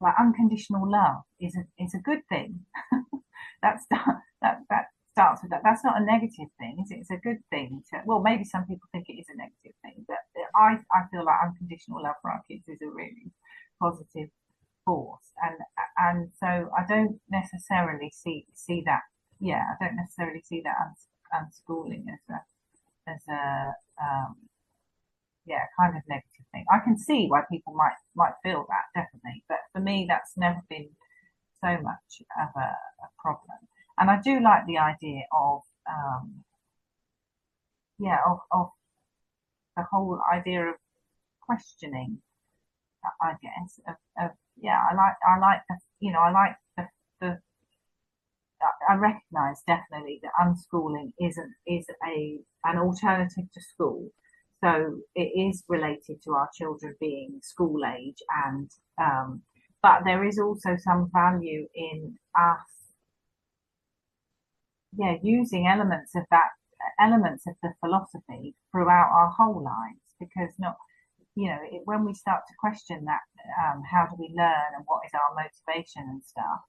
like unconditional love is a good thing. that starts with that. That's not a negative thing, is it? It's a good thing. Well, maybe some people think it is a negative thing, but I feel like unconditional love for our kids is a really positive force, and so I don't necessarily see that. Yeah, I don't necessarily see that unschooling as a kind of negative thing. I can see why people might feel that, definitely, but for me that's never been so much of a problem. And I do like the idea of of the whole idea of questioning, I guess, of I like the I recognise definitely that unschooling is an alternative to school. So it is related to our children being school age, and but there is also some value in us, using elements of the philosophy throughout our whole lives, because when we start to question that, how do we learn and what is our motivation and stuff,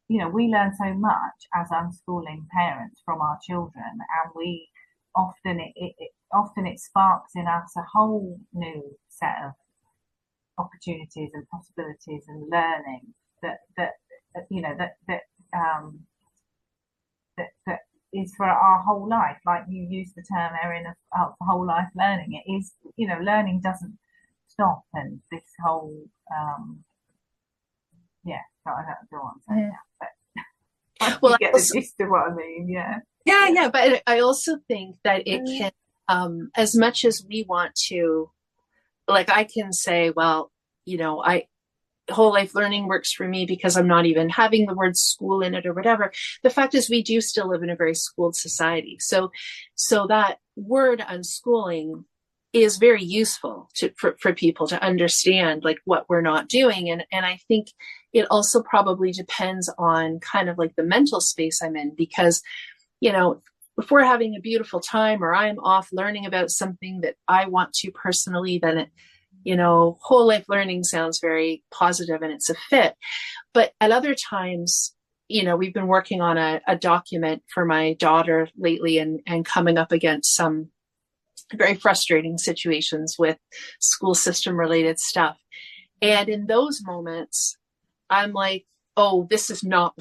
we learn so much as unschooling parents from our children, and we often it sparks in us a whole new set of opportunities and possibilities and learning that is for our whole life. Like you used the term, Erin, of whole life learning. It is, learning doesn't stop, and this whole so I don't want to say that, but you get the gist of what I mean. Yeah, but I also think that it can, as much as we want to, like, I can say, well, whole life learning works for me because I'm not even having the word school in it or whatever. The fact is we do still live in a very schooled society. So that word unschooling is very useful for people to understand, like, what we're not doing. And I think it also probably depends on kind of like the mental space I'm in, because, if we're having a beautiful time or I'm off learning about something that I want to personally, then whole life learning sounds very positive and it's a fit. But at other times, we've been working on a document for my daughter lately and coming up against some very frustrating situations with school system related stuff. And in those moments, I'm like, oh, this is not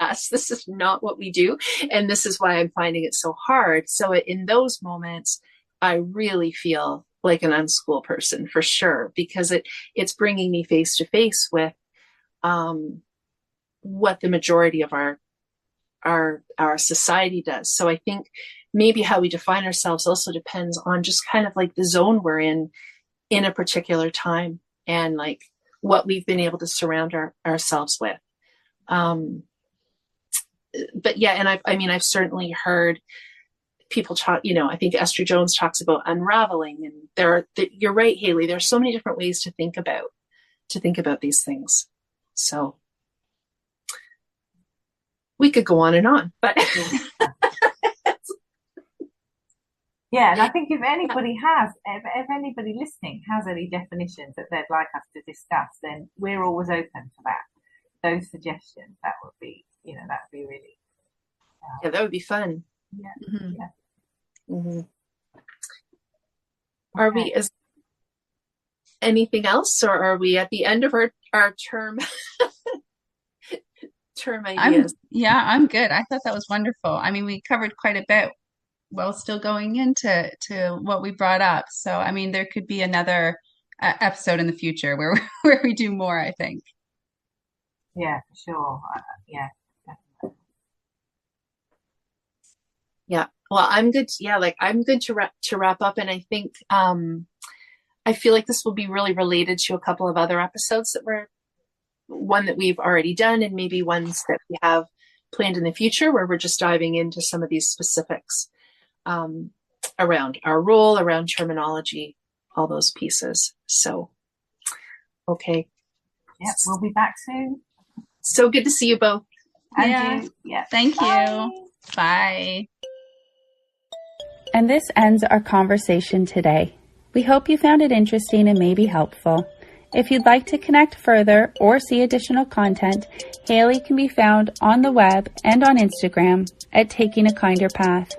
us. This is not what we do. And this is why I'm finding it so hard. So in those moments, I really feel like an unschool person for sure, because it's bringing me face to face with what the majority of our society does. So I think maybe how we define ourselves also depends on just kind of like the zone we're in a particular time, and like what we've been able to surround ourselves with. But yeah, and I've certainly heard people talk, I think Esther Jones talks about unraveling, and you're right, Haley, there's so many different ways to think about these things. So we could go on and on, but yeah. And I think if anybody listening has any definitions that they'd like us to discuss, then we're always open to that. Those suggestions, that would be really that would be fun. Yeah. Mm-hmm. Yeah. Mm-hmm. Are we anything else, or are we at the end of our term ideas? I'm good. I thought that was wonderful. I mean, we covered quite a bit while still going into what we brought up. So, I mean, there could be another episode in the future where where we do more, I think. Yeah, for sure. Yeah, definitely. Yeah. Well, I'm good. Yeah, like I'm good to wrap up, and I think I feel like this will be really related to a couple of other episodes one that we've already done, and maybe ones that we have planned in the future, where we're just diving into some of these specifics around our role, around terminology, all those pieces. So, okay. Yeah, we'll be back soon. So good to see you both. And Yeah. you. Yeah. Thank Bye. you. Bye. And this ends our conversation today. We hope you found it interesting and maybe helpful. If you'd like to connect further or see additional content, Haley can be found on the web and on Instagram at Taking a Kinder Path.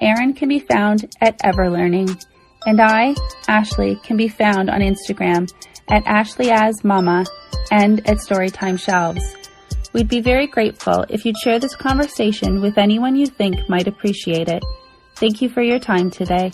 Erin can be found at Everlearning. And I, Ashley, can be found on Instagram at AshleyAsMama and at Storytime Shelves. We'd be very grateful if you'd share this conversation with anyone you think might appreciate it. Thank you for your time today.